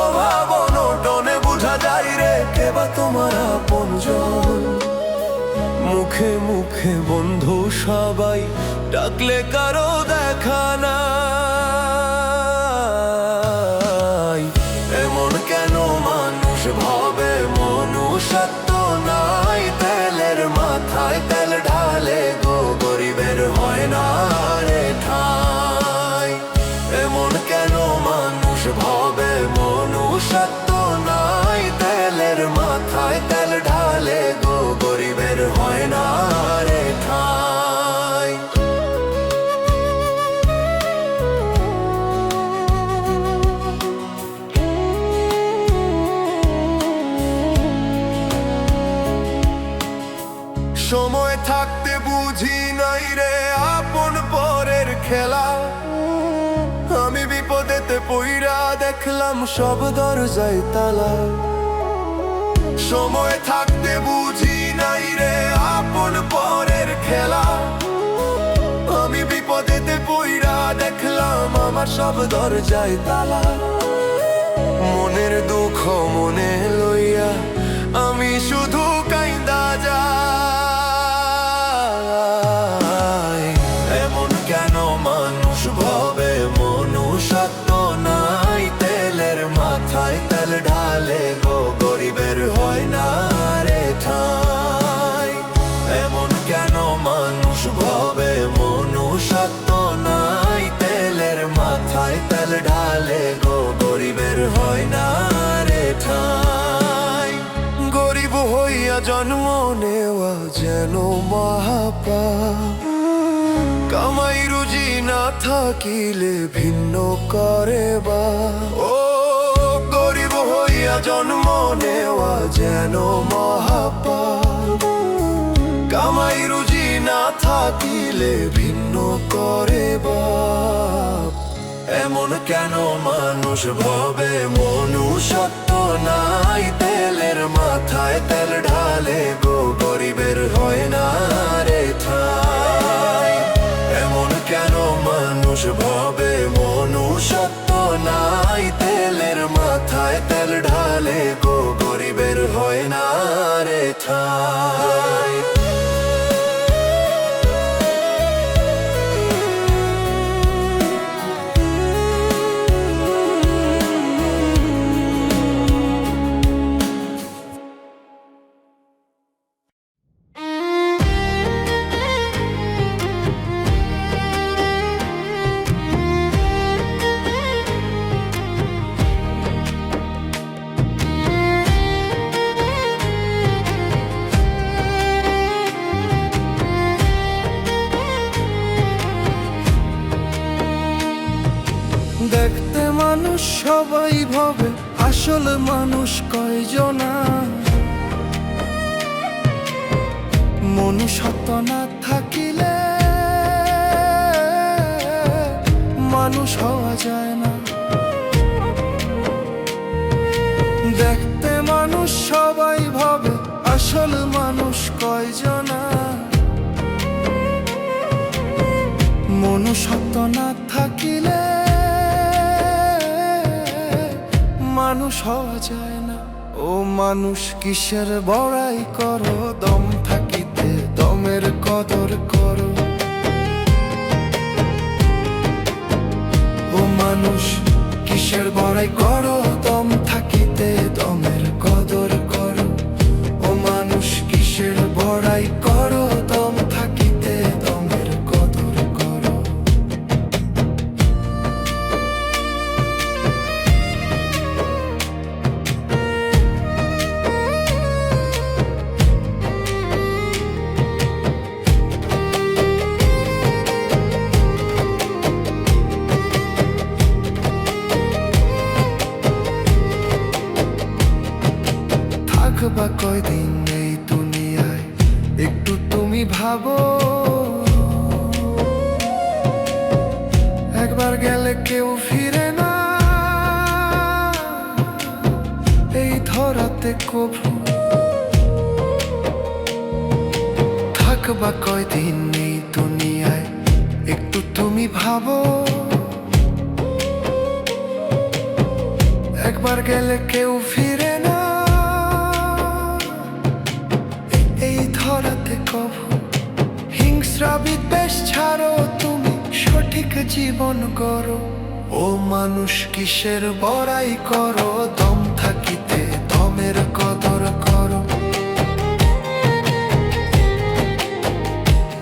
অভাব অনটনে বুঝা যায় রে কেবা তোমার আপনজন। মুখে মুখে বন্ধু সবাই, ডাকলে কারো দেখা নাই। এমন কেন মানুষ ভাবে মনুষ্যত্ব নাই, তেলের মাথায় তেল ঢালে গো গরিবের হয় না রে ঠাই। এমন কেন মানুষ ভাবে মনুষ্যত্ব নাই, তেলের মাথায় তেল ঢালে গো গরিবের হয় না রে ঠাই। সময় থাকতে বুঝি নাই রে আপন পরের খেলা, আমি বিপদেতে পইরা দেখলাম সব দরজায় তালা। সময় থাকতে বুঝি নাই রে আপন পরের খেলা, আমি বিপদেতে পইরা দেখলাম আমার সব দরজায় তালা। মনের দুঃখ মনে লইয়া আমি শুধু কাইন্দা যাই। এমন কেন মানুষ ভাবে মনুষ্যত্ব নাই, তেলের মাথায় তেল ঢালে গো গরিবের হয় না রে ঠাই। এমন কেন মানুষ ভাবে মনুষ্যত্ব নাই, তেলের মাথায় তেল ঢালে গো গরিবের হয় না রে ঠাই। গরিব হইয়া জন্ম নেওয়া যেন মহাপাপ, কামাই রুজি না থাকিলে ভিন্ন করে বা। ও গরিব হইয়া জন্ম নেওয়া যেন মহাপাপ, কামাই রুজি না থাকিলে ভিন্ন করে বাপ। এমন কেন মানুষ ভাবে মনুষ্যত্ব নাই, তেলের মাথায় তেল ঢালে গো গরিবের হয় না রে ঠাই। এমন কেন মানুষ ভাবে মনুষ্যত্ব নাই, তেলের মাথায় তেল ঢালে গো গরিবের হয় না রে ঠাই। দেখতে মানুষ সবাই ভাবে, আসল মানুষ কয়জনা। মনুষ্যত্ব না থাকিলে মানুষ হওয়া যায় না। দেখতে মানুষ সবাই ভাবে, আসল মানুষ কয়জনা। মনুষ্যত্ব না থাকিলে মানুষ হওয়া যায় না। ও মানুষ কিসের বড়াই করো, দম থাকিতে দমের কদর করো। ও মানুষ কিসের বড়াই করো, দম থাকিতে দমের কদর করো। ও মানুষ কিসের বড়াই করো, দম থাকিতে দমের কদর করো। থাকবা কয়দিন এই দুনিয়ায়, একটু তুমি ভাবো। একবার গেলে কেউ ফিরে না এই ধরাতে কভু। থাকবা কয়দিন এই দুনিয়ায়, একটু তুমি ভাবো। একবার গেলে কেউ ফিরে না এই ধরাতে কভু। বেশ ছাড়ো, তুমি সঠিক জীবন গড়ো। ও মানুষ কিসের বড়াই করো, দম থাকিতে দমের কদর করো।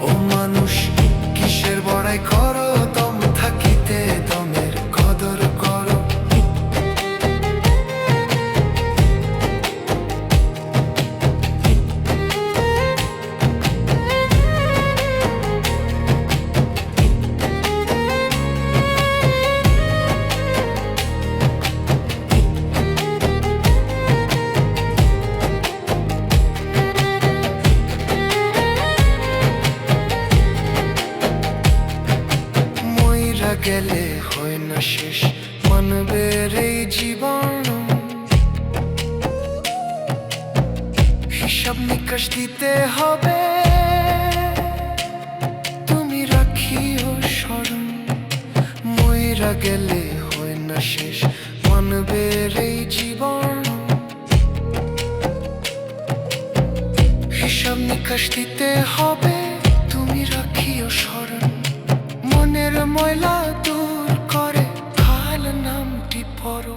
ও মানুষ কিসের বড়াই করো, দম থাকিতে দমের কদর করো। মইরা গেলে হয় না শেষ মানবের এই জীবন, হিসাব নিকাশ দিতে হবে, তুমি রাখিও স্মরণ। মইরা গেলে হয় না শেষ মানবের এই জীবন, হিসাব নিকাশ দিতে হবে, তুমি রাখিও স্মরণ। মনের ময়লা দূর করে ভাল নামটি পড়ো।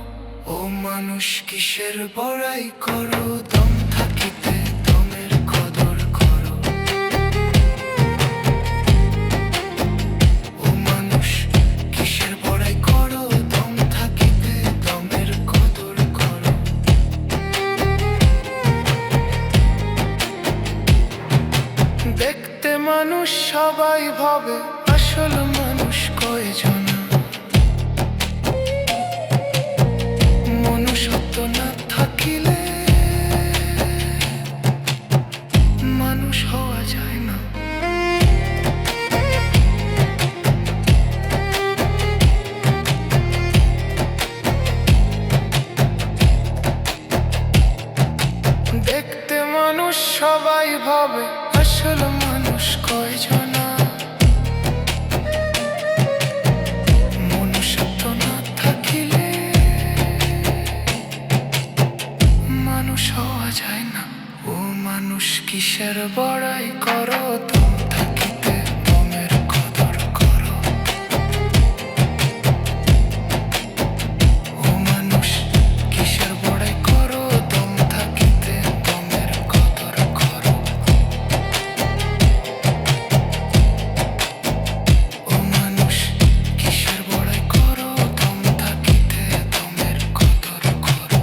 ও মানুষ কিসের বড়াই করো, দম থাকিতে দমের কদর করো। ও মানুষ কিসের বড়াই করো, দম থাকিতে দমের কদর করো। দেখতে মানুষ সবাই ভাবে, আসল মানুষ কয়জন। মনুষ্যত্ব না থাকিলে মানুষ হওয়া যায় না। দেখতে মানুষ সবাই ভাবে, আসল মানুষ কয়জন। মনুষ্যত্ব না থাকিলে মানুষ হওয়া যায় না। ও মানুষ কিসের বড়াই করো, দম থাকিতে দমের কদর করো। ও মানুষ কিসের বড়াই করো, দম থাকিতে দমের কদর করো। ও মানুষ কিসের বড়াই করো, দম থাকিতে দমের কদর করো।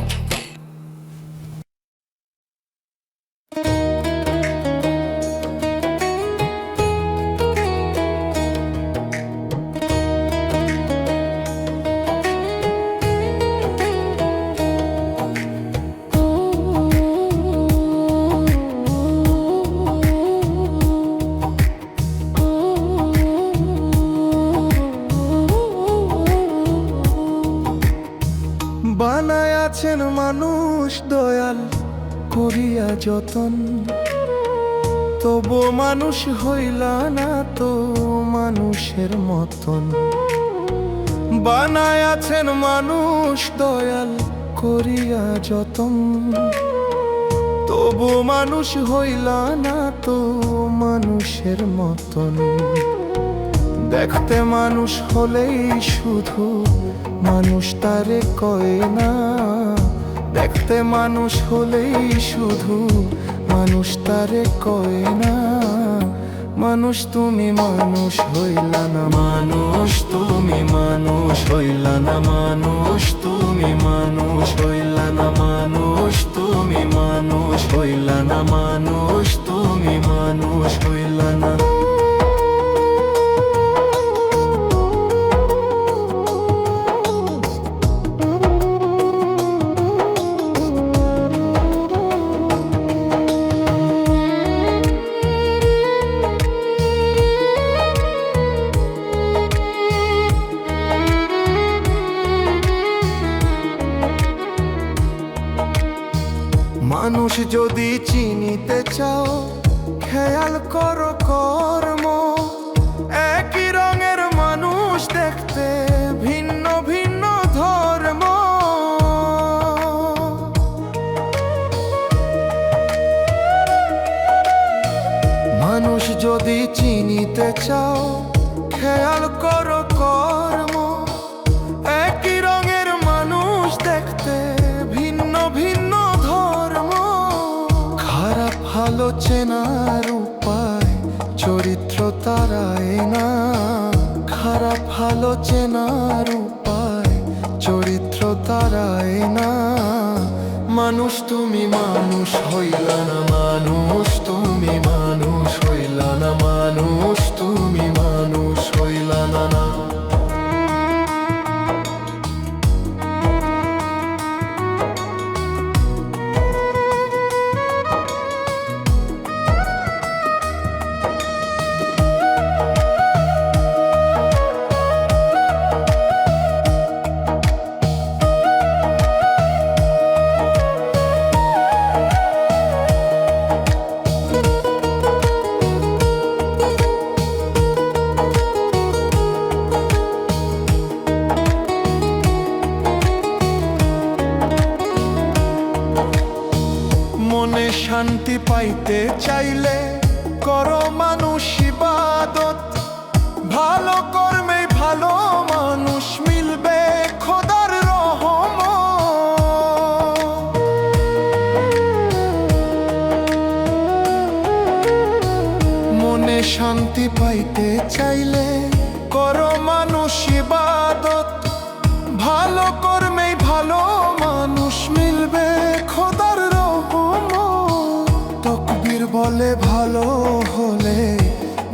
বানায় আছেন মানুষ দয়াল করিয়া যতন, তবু মানুষ হইলা না তো মানুষের মতন। বানায় আছেন মানুষ দয়াল করিয়া যতন, তবু মানুষ হইলা না তো মানুষের মতন। দেখতে মানুষ হলেই শুধু মানুষ তারে কয় না, দেখতে মানুষ হলেই শুধু মানুষ তারে কয় না। মানুষ তুমি মানুষ হইলা না, মানুষ তুমি মানুষ হইলা না, মানুষ তুমি মানুষ হইলা না, মানুষ তুমি মানুষ হইলা না, মানুষ তুমি মানুষ হইলা না। মানুষ যদি চিনিতে চাও, খেয়াল করো কর্ম। একই রঙের মানুষ দেখতে ভিন্ন ভিন্ন ধর্ম। মানুষ যদি যদি চিনিতে চাও খেয়াল করো কর্ম, একই রঙের মানুষ দেখতে ভিন্ন ভিন্ন ধর্ম। খারাপ ভালো চেনার উপায় চরিত্র তারাই না, খারাপ ভালো চেনার উপায় চরিত্র তারাই না। মানুষ তুমি মানুষ হইলা না, মানুষ তুমি মানুষ হইলা না, মানুষ তুমি মানুষ হইলা না। মনে শান্তি পাইতে চাইলে করো মানুষ ইবাদত, ভালো কর্মে ভালো মানুষ মিলবে খোদার রহমত। মনে শান্তি পাইতে চাইলে করো মানুষ ইবাদত, ভালো কর্মে ভালো মানুষ মিলবে খোদার রহমত। তকবীর বলে ভালো হলে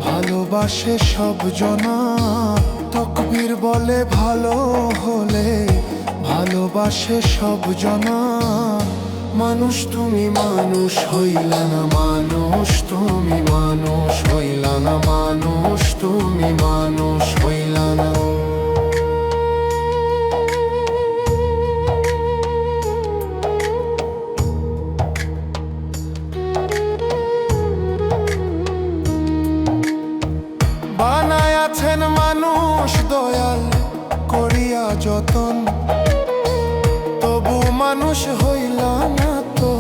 ভালোবাসে সব জনা, তকবীর বলে ভালো হলে ভালোবাসে সব জনা। মানুষ তুমি মানুষ হইলা না, মানুষ তুমি মানুষ হইলা না, মানুষ তুমি মানুষ হইলা না। বানায়াছেন মানুষ দয়াল করিয়া যতন, তবু মানুষ হইলা না তো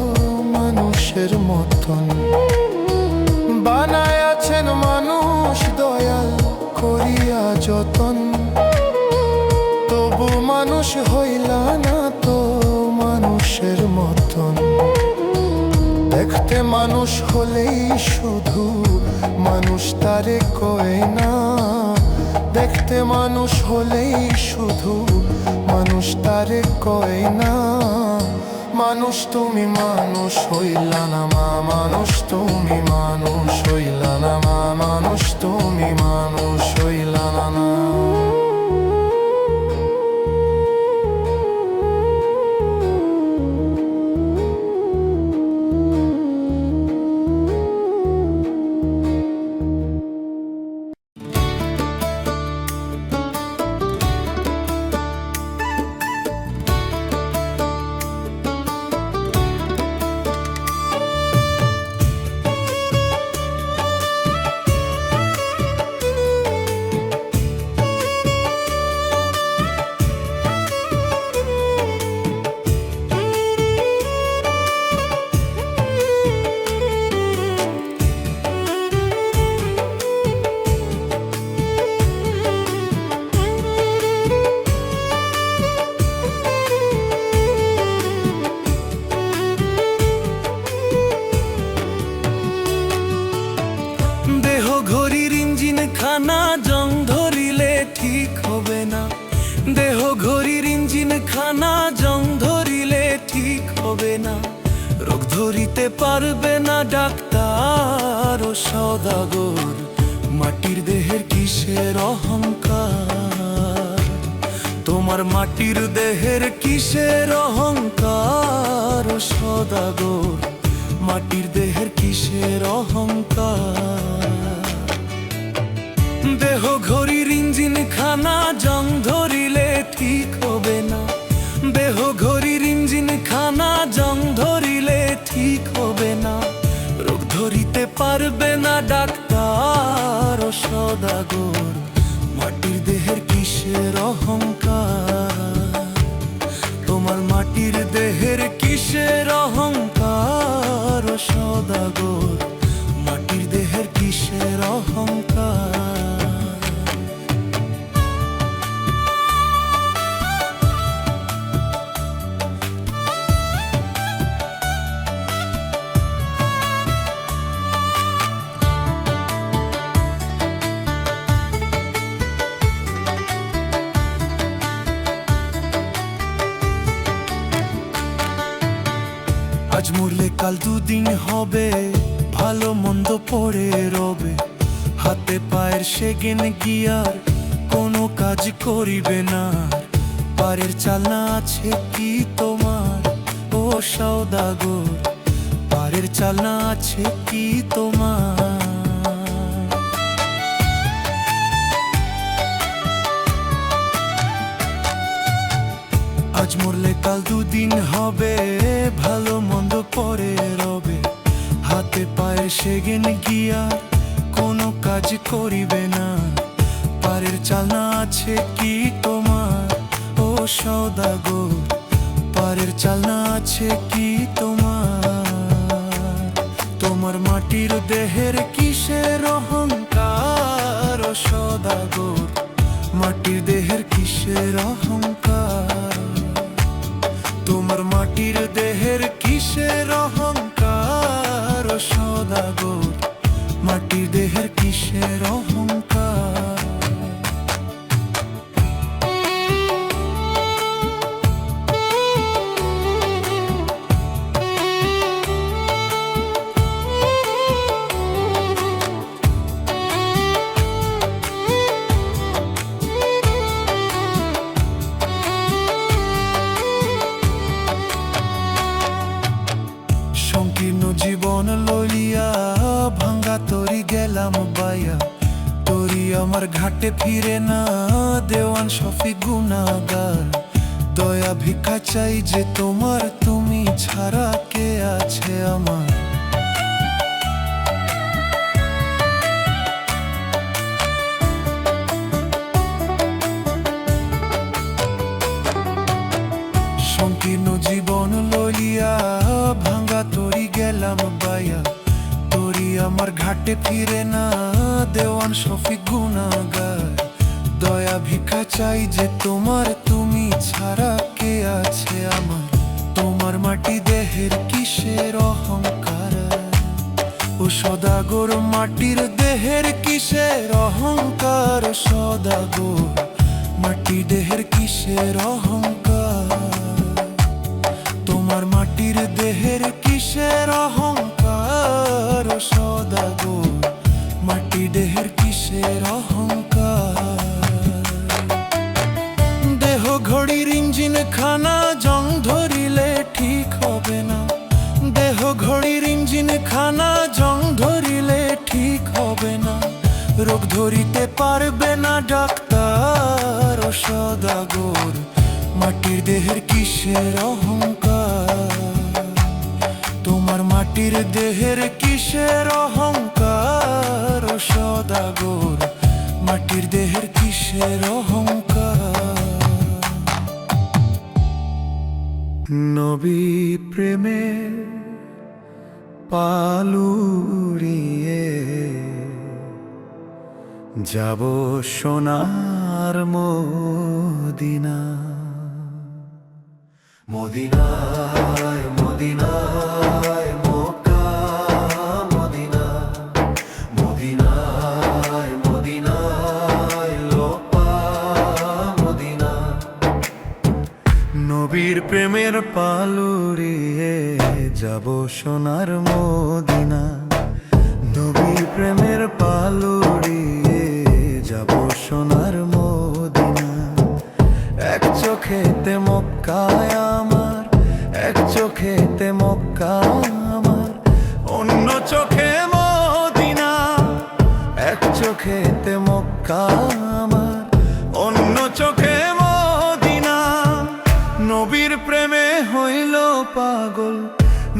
মানুষের মতন। বানায়াছেন মানুষ দয়াল করিয়া যতন, তবু মানুষ হইলা না তো মানুষের মতন। দেখতে মানুষ হলেই শুধু মানুষ তারে কয় না, দেখতে মানুষ হলেই শুধু মানুষ তারে কয় না। মানুষ তুমি মানুষ হইলা না মা, মানুষ তুমি মানুষ হইলা না মা, মানুষ তুমি মানুষ হইলা না। খানা জং ধরিলে ঠিক হবে না, দেহ ঘড়ির ইঞ্জিন খানা জং ধরিলে ঠিক হবে না। রোগ ধরিতে পারবে না ডাক্তার ও সদাগর, মাটির দেহের কিসের অহংকার? তোমার মাটির দেহের কিসের অহংকার ও সদাগর, মাটির দেহের কিসের অহংকার? দেহ ঘড়ির ইঞ্জিন খানা জং ধরিলে ঠিক হবে না, দেহ ঘড়ির ইঞ্জিন খানা জং ধরিলে ঠিক হবে না। রোগ ধরিতে পারবে না ডাক্তার ও সদাগর, মাটির দেহের কিসের অহংকার? তোমার মাটির দেহের কিসের অহংকার ও সদাগর, মাটির দেহের কিসের অহংকার? আজ মরলে কাল দুদিন হবে, ভালো মন্দ পড়ে রবে। হাতে পায়ের সেগেন কি আর কোনো কাজ করিবে না। পারের চালনা আছে কি তোমার ও সওদাগর, পারের চালনা আছে কি তোমার? আজ মরলে কাল দুদিন হবে, ভালো মন্দ পরে রবে। হাতে পায়ের সেগেন গিয়া কোনো কাজ করিবে না। পারের চালনা আছে কি তোমার ও সওদাগর, পারের চালনা আছে কি তোমার? তোমার মাটির দেহের কিসের অহংকার ও সওদাগর, মাটির দেহের কিসের অহংকার? তোমার মাটির দেহের কিসের অহংকার ও সওদাগর, মাটির দেহের কিসের অহংকার? সংকীর্ণ জীবন লইয়া ভাঙ্গা তরি গেলাম বাইয়া। তরি আমার ঘাটে ফিরে না, দেওয়ান শফি গুনাগার। দয়া ভিক্ষা চাই যে তোমার, তুমি ছাড়া কে আছে আমার? সংকীর্ণ জীবন লইয়া ভাঙ্গা তরি গেলাম বাইয়া। তরি আমার ঘাটে ফিরে না, দেওয়ান শফি গুনাগার। দয়া ভিক্ষা চাই যে তোমার, তুমি ছাড়া কে আছে আমার? তোমার মাটি দেহের কিসের অহংকার ও সওদাগর, মাটির দেহের কিসের অহংকার? সওদাগর, মাটি দেহের কিসের অহংকার? তোমার মাটির দেহের কিসের অহংকার ও সওদাগর, মাটি দেহের কিসের অহংকার? দেহ ঘড়ির ইঞ্জিন খানা জং ধরিলে ঠিক হবে না। দেহ ঘড়ির ইঞ্জিন খানা জং ধরিলে ঠিক হবে না। রোগ ধরিতে পারবে না ডাক্তার ও সওদাগর, মাটির দেহের কিসের অহংকার? তোমার মাটির দেহের কিসের অহংকার ও সওদাগর, মাটির দেহের কিসের অহংকার? নবী প্রেমে পালুড়িয়ে যাব সোনার মদিনা। মদিনায় মদিনায় মক্কা মদিনা, মদিনায় মদিনায় লোপা মদিনা। নবীর প্রেমের পালুড়িয়ে যাব সোনার মদিনা। নবীর প্রেমের পালুড়িয়ে যাব সোনার মদিনা। এক চোখেতে মক্কায় আমার, এক চোখেতে মক্কা আমার, অন্য চোখে মদিনা। এক চোখেতে মক্কা আমার, অন্য চোখে মদিনা। নবীর প্রেমে হইল পাগল,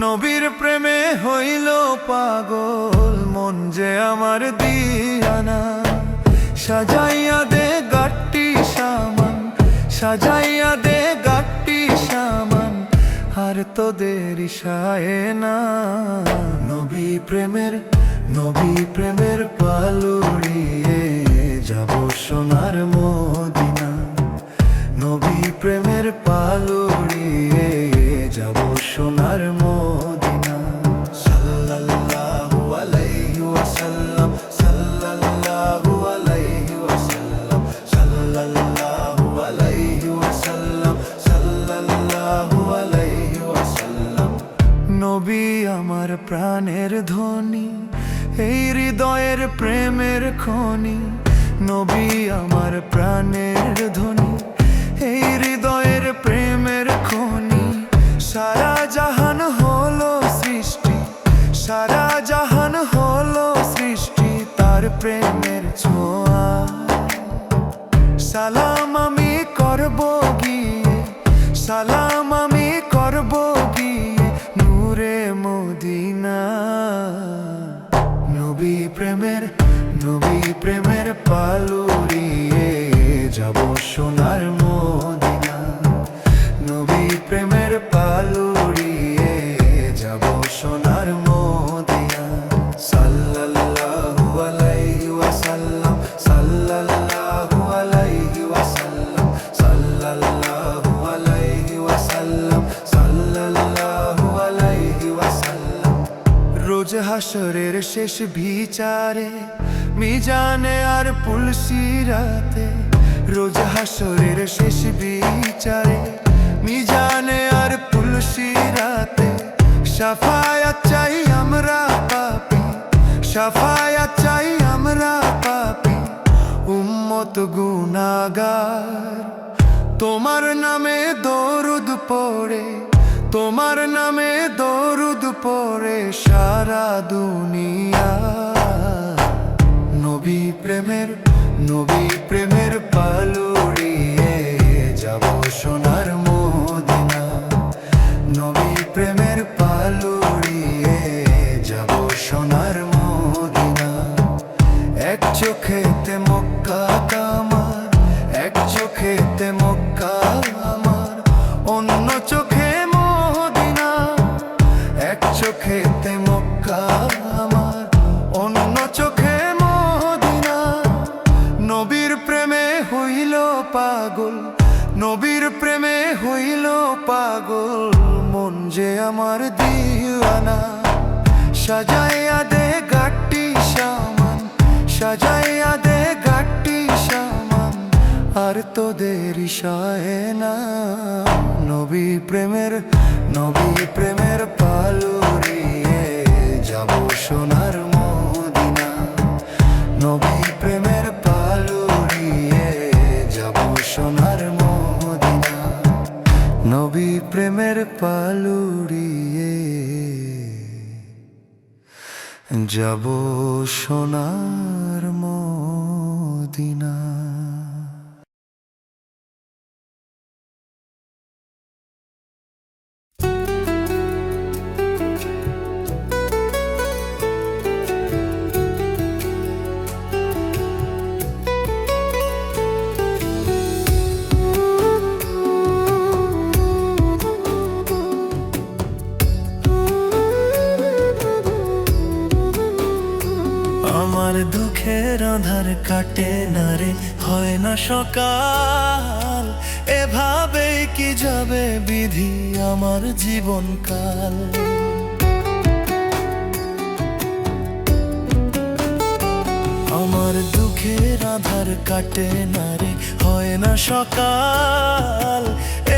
নবীর প্রেমে হইল পাগল। মন যে আমার দিয়ানা, সাজাইয়া দে গাট্টি সামান, সাজাইয়া দে গাট্টি সামান। আর তো দেরি সায় না। নবী প্রেমের, নবী প্রেমের পালুড়িয়ে যাব সোনার মদিনা। নবী প্রেমের পালুড়িয়ে যাব সোনার মদিনা। সাল্লাল্লাহু আলাইহি ওয়াসাল্লাম, সাল্লাল্লাহু আলাইহি ওয়াসাল্লাম, সাল্লাল্লাহু আলাইহি ওয়াসাল্লাম, সাল্লাল্লাহু আলাইহি ওয়াসাল্লাম। আমার প্রাণের ধ্বনি, এই হৃদয়ের প্রেমের খনি। নবী আমার প্রাণের ধ্বনি, এই হৃদয়ের প্রেমের খনি। সারা জাহান হলো সৃষ্টি, সারা জাহান হলো সৃষ্টি তার প্রেমের ছোঁয়া। সালাম আমি করব গিয়ে, সালাম আমি করব গিয়ে নূরে মদিনা। নবী প্রেমের পালুড়িয়ে যাব সোনার মদিনা। নবী প্রেমের পালুড়িয়ে যাব সোনার মদিনা। সাল্লাল্লাহু আলাইহি ওয়াসাল্লাম, সাল্লাল্লাহু আলাইহি ওয়াসাল্লাম, সাল্লাল্লাহু আলাইহি ওয়াসাল্লাম, সাল্লাল্লাহু আলাইহি ওয়াসাল্লাম। রোজ হাসরের শেষ বিচারে মিজানে আর পুলসিরাতে, রোজ হাসরের শেষ বিচারে মিজানে আর পুলসিরাতে। শাফায়াত চাই আমরা পাপী, শাফায়াত চাই আমরা পাপী উম্মত গুনাহগার। তোমার নামে দরুদ পড়ে, তোমার নামে দরুদ পড়ে সারা দুনিয়া। নবী প্রেমের পালুড়িয়ে যাব সোনার মদিনা। নবী প্রেমের পালুড়িয়ে যাব সোনার মদিনা। এক চোখেতে মক্কা আমার, এক চোখেতে মক্কা আমার, অন্য চোখে মদিনা। এক চোখেতে মক্কা আমার, অন্য চোখে মদিনা। নবীর প্রেমে হইল পাগল, নবীর প্রেমে হইল পাগল মন যে আমার দিওয়ানা। সাজাইয়া দে গাটি সামান, সাজাইয়া দে গাটি সামান, আর তো দেরি সয় না। নবী প্রেমের পালুড়িয়ে যাব সোনার মদিনা। নবী প্রেমের পালুড়িয়ে যাব সোনার মদিনা। নবী প্রেমের পালুড়িয়ে যাব সোনার মদিনা। আমার দুঃখের আধার কাটে না রে, হয় না সকাল। এভাবে কি যাবে বিধি আমার জীবনকাল। আমার দুঃখের আধার কাটে না রে, হয় না সকাল।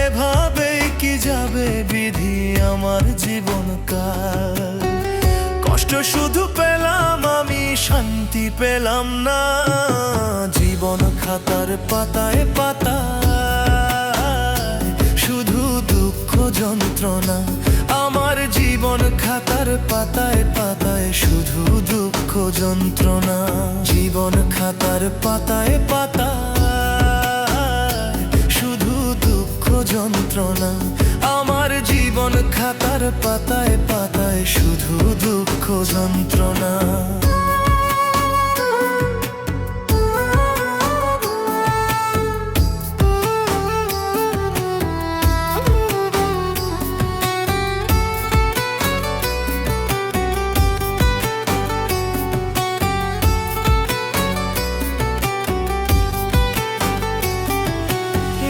এভাবে কি যাবে বিধি আমার জীবনকাল। কষ্ট শুধু পেলাম আমি, শান্তি পেলাম না। জীবন খাতার পাতায় পাতায় শুধু দুঃখ যন্ত্রণা। আমার জীবন খাতার পাতায় পাতায় শুধু দুঃখ যন্ত্রণা। জীবন খাতার পাতায় পাতায় শুধু দুঃখ যন্ত্রণা। আমার জীবন খাতার পাতায় পাতায় শুধু দুঃখ যন্ত্রণা।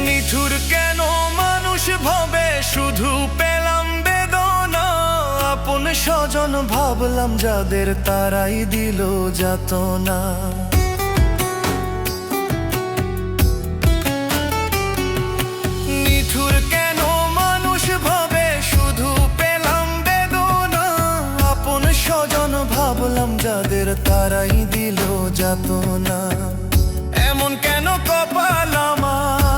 নিঠুর কেন মানুষ ভাবে, শুধু পেলাম বেদনা। আপন স্বজন ভাবলাম যাদের, তারাই দিল যাতনা। নিঠুর কেন মানুষ ভাবে, শুধু পেলাম বেদনা। তারাই দিল যাতনা। এমন কেন কপাল আমার,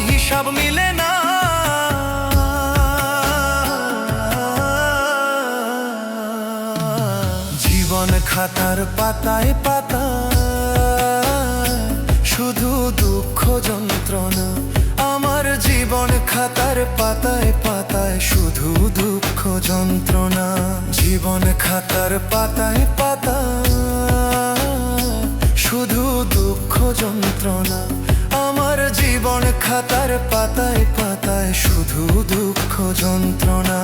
হিসাব মিলে না। জীবন খাতার পাতায় পাতায় শুধু দুঃখ যন্ত্রণা। আমার জীবন খাতার পাতায় পাতায় শুধু দুঃখ যন্ত্রণা। জীবন খাতার পাতায় পাতায় শুধু দুঃখ যন্ত্রণা। আমার জীবন খাতার পাতায় পাতায় শুধু দুঃখ যন্ত্রণা।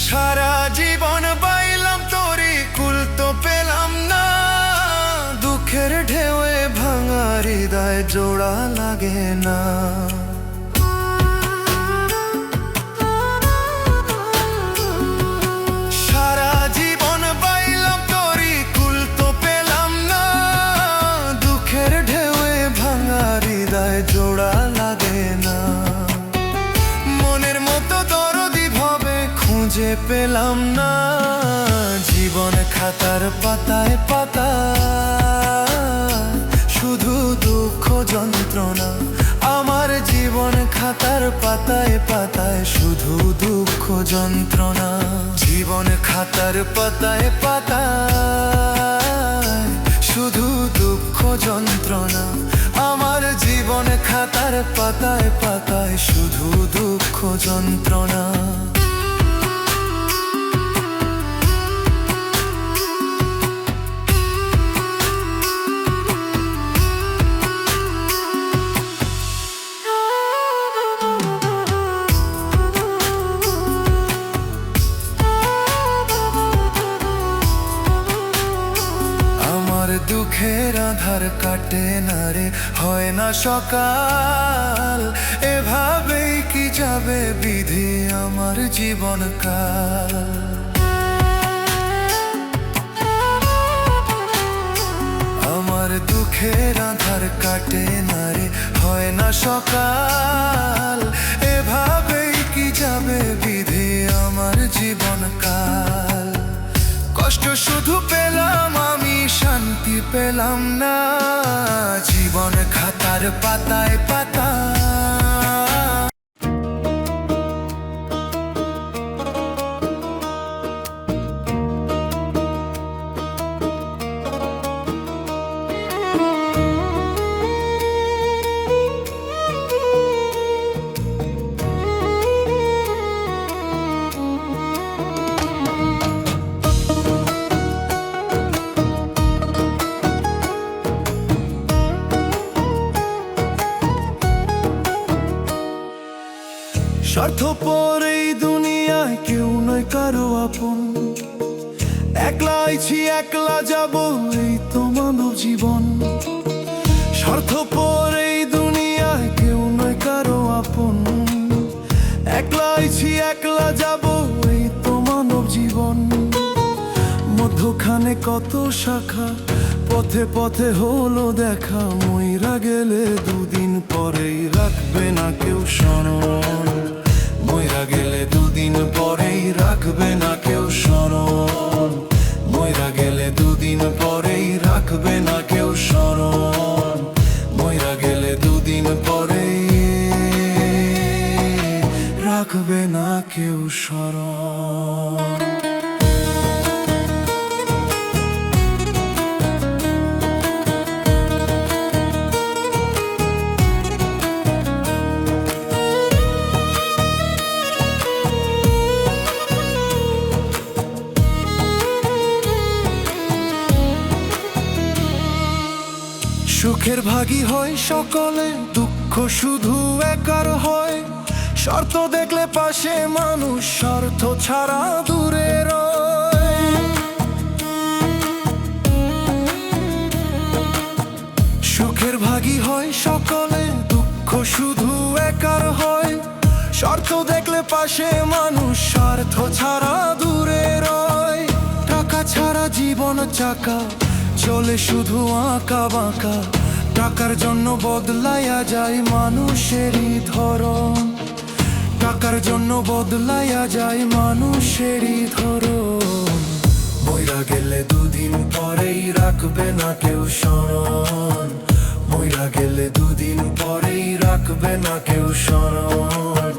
সারা জীবন বাইলাম তোরি, কুল তো পেলাম না। দুঃখের ঢেউয়ে ভাঙা হৃদয় জোড়া লাগে না। সারা জীবন বাইলাম তোরি, কুল তো পেলাম না। দুঃখের ঢেউয়ে ভাঙা হৃদয় জোড়া লাগে না। মনের মতো দরদি ভাবে খুঁজে পেলাম না। জীবন খাতার পাতায় পাতায় শুধু দুঃখ যন্ত্রণা। আমার জীবন খাতার পাতায় পাতায় শুধু দুঃখ যন্ত্রণা। জীবন খাতার পাতায় পাতায় শুধু দুঃখ যন্ত্রণা। আমার জীবন খাতার পাতায় পাতায় শুধু দুঃখ যন্ত্রণা। দুঃখের আধার কাটে না রে, হয় না সকাল। এভাবেই কি যাবে বিধি আমার জীবনকাল। আমার দুঃখের আধার কাটে না রে, হয় না সকাল। এভাবেই কি যাবে বিধি আমার জীবনকাল। কষ্ট শুধু পেলাম আমি, শান্তি পেলাম না। জীবন খাতার পাতায় পাতায় স্বার্থপর এই দুনিয়ায় কেউ নয় কারো আপন। একলা আইছি একলা যাব, এই তো মানব জীবন। স্বার্থপর এই দুনিয়ায় কেউ নয় কারো আপন। একলা আইছি একলা যাব, এই তো মানব জীবন। মধ্যখানে কত শাখা, পথে পথে হলো দেখা। মইরা গেলে দুদিন পরেই রাখবে না কেউ স্মরণ। মইরা গেলে দুদিন পরেই রাখবে না কেউ স্মরণ। মইরা গেলে দুদিন পরেই রাখবে না কেউ স্মরণ। মইরা গেলে দুদিন পরেই রাখবে না কেউ স্মরণ। সুখের ভাগী হয় সকলে, দুঃখ শুধু একার হয়। শর্ত দেখলে পাশে মানুষ, স্বার্থ ছাড়া দূরে রয়। সুখের ভাগী হয় সকলে, দুঃখ দুঃখ শুধু একার হয়, স্বার্থ দেখলে পাশে মানুষ স্বার্থ ছাড়া দূরে রয়। টাকা ছাড়া জীবন চাকা চলে শুধু আঁকা বাঁকা, টাকার জন্য বদলাইয়া যায় মানুষেরই ধরন, টাকার জন্য বদলাইয়া যায় মানুষেরই ধরন। মইরা গেলে দুদিন পরেই রাখবে না কেউ স্মরণ, মইরা গেলে দুদিন পরেই রাখবে না কেউ স্মরণ।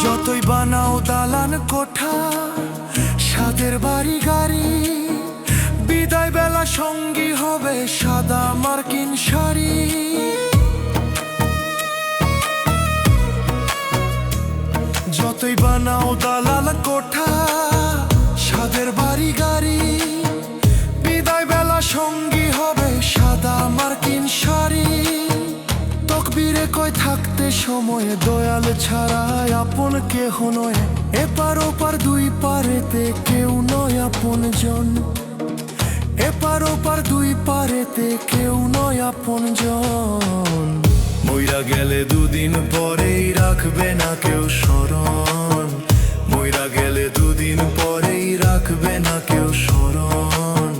যতই বানাও দালান কোঠা, সাদের বাড়ি গাড়ি, বিদায় বেলা সঙ্গী হবে সাদা মার্কিন শাড়ি। যতই বানাও দালান কোঠা, সাদের বাড়ি গাড়ি, বিদায় বেলা সঙ্গী হবে সাদা মার্কিন শাড়ি। তকবীরে কয় থাকতে সময়ে দয়াল ছাড়া আপন কেহ নয়, এপার ওপার দুই পারেতে কেউ নয় আপন জন, এপার ওপার দুই পারেতে কেউ নয় আপন জন। মইরা গেলে দুদিন পরেই রাখবে না কেউ স্মরণ, মইরা গেলে দুদিন পরেই রাখবে না কেউ স্মরণ।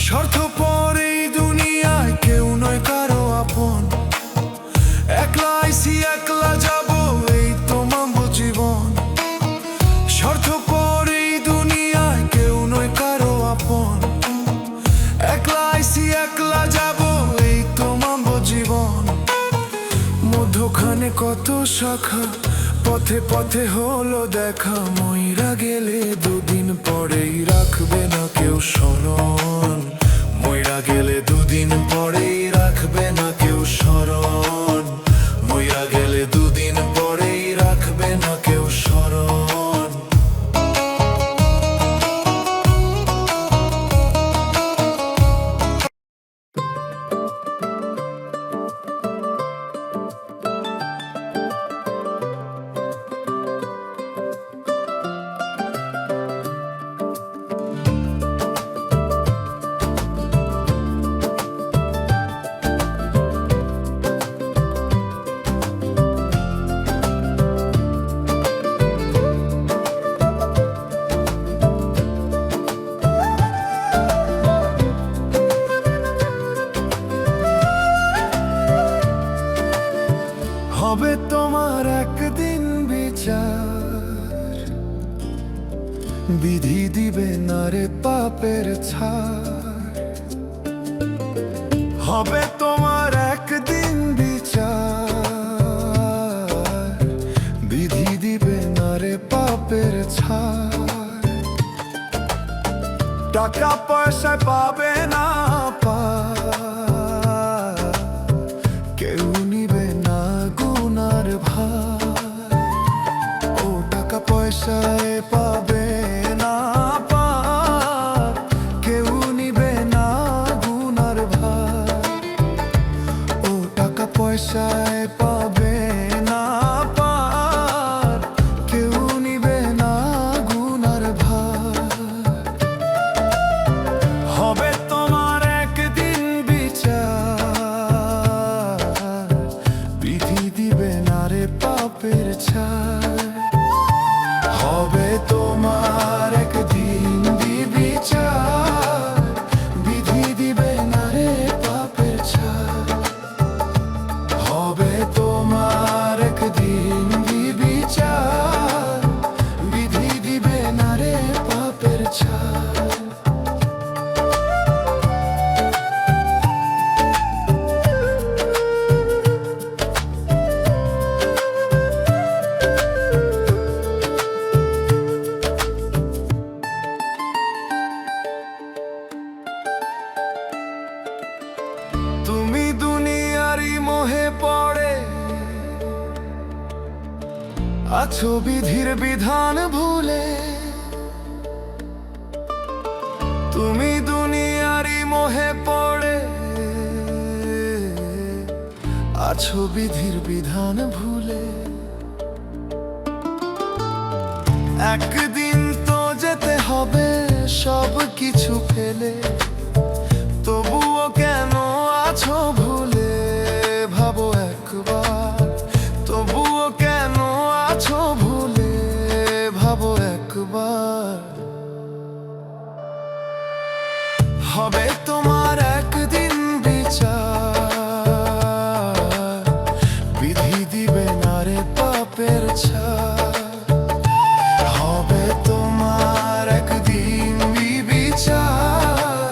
স্বার্থপর এই দুনিয়ায় কেউ নয় কারো আপন, একলা আইছি একলা যাব এই তো মানবো জীবন। স্বার্থপর এই দুনিয়ায় কেউ নয় কারো আপন, একলা আইছি একলা যাব এই তো মানবো জীবন। মধ্যখানে কত শাখা, পথে পথে হলো দেখা, মইরা গেলে দুদিন পরেই রাখবে না কেউ স্মরণ, মইরা গেলে দুদিন পরেই রাখবে না কেউ স্মরণ, মইরা গেলে দুদিন পরেই রাখবে না কেউ স্মরণ। হবে তোমার একদিন বিচার, বিধি দিবে না রে পাপের ছাড়। হবে তোমার একদিন বিচার, বিধি দিবে না রে পাপের ছাড়। টাকা পয়সা পাবে না পার, কেউ নিবে না গুনার ভার। ও টাকা পয়সায় পাবে না পার, কেউ নিবে না গুনার ভার। ও টাকা পয়সায় পাবে না পার, কেউ নিবে না গুনার ভার। হবে তোমার একদিন বিচার, বিধি দিবে না রে পাপের ছাড়। হবে তোমার মোহে পড়ে আছো বিধির বিধান ভুলে তুমি দুনিয়ারি মোহে পড়ে আছো বিধির বিধান ভুলে একদিন তো যেতে হবে সব কিছু ফেলে তবুও কেন আছো ভুলে ভাবো একবার তবুও কেন আছো ভুলে ভাবো একবার হবে তোমার একদিন বিচার বিধি দিবে না রে পাপের ছাড় হবে তোমার একদিন বিচার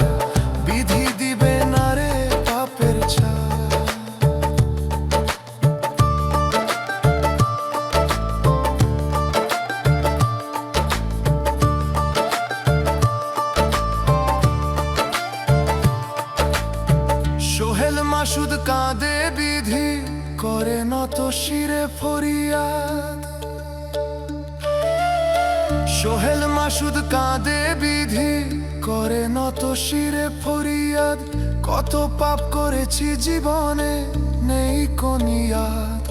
বিধি দিবে না রে পাপের ছাড় সোহেল মাসুদ কাঁদে বিধি করে নত শিরে ফরিয়াদ সোহেল মাসুদ কাঁদে বিধি করে নত শিরে ফরিয়াদ কত পাপ করেছি জীবনে নেই কোন ইয়াদ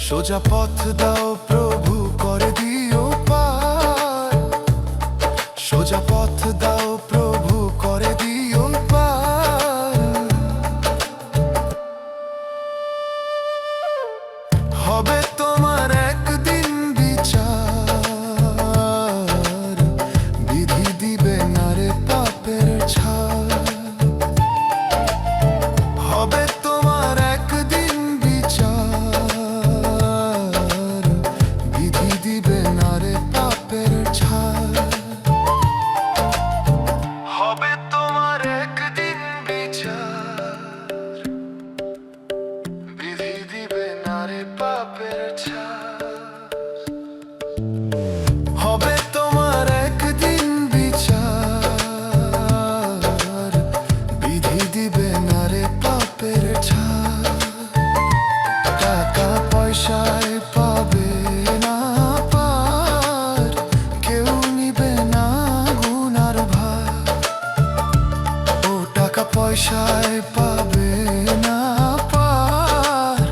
সোজা পথ দাও প্রভু করে দিও পার সোজা পথ দাও প্রভু করে দিও পার হবে তোমার একদিন বিচার বিধি দিবে না রে পাপের ছাড় হবে তোমার একদিন বিচার বিধি দিবে না রে পাপের ছাড় হবে তোমার একদিন বিচার বিধি দিবে না রে পাপের ছাড় হবে তোমার একদিন বিচার বিধি দিবে না রে পাপের ছাড় টাকা পয়সায় পাবে না পার কেউ নিবে না গুনার ভার ও টাকা পয়সায় পাবে না পার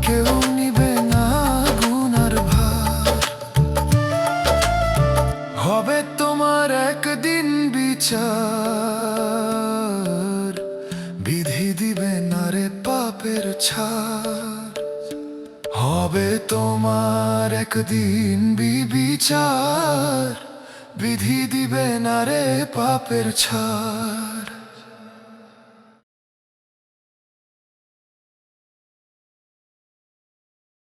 কেউ নিবে না গুনার ভার হবে তোমার একদিন বিচার বিধি দিবে না রে পাপের ছাড় হবে তোমার একদিন বিচার বিধি দিবে না রে পাপের ছাড়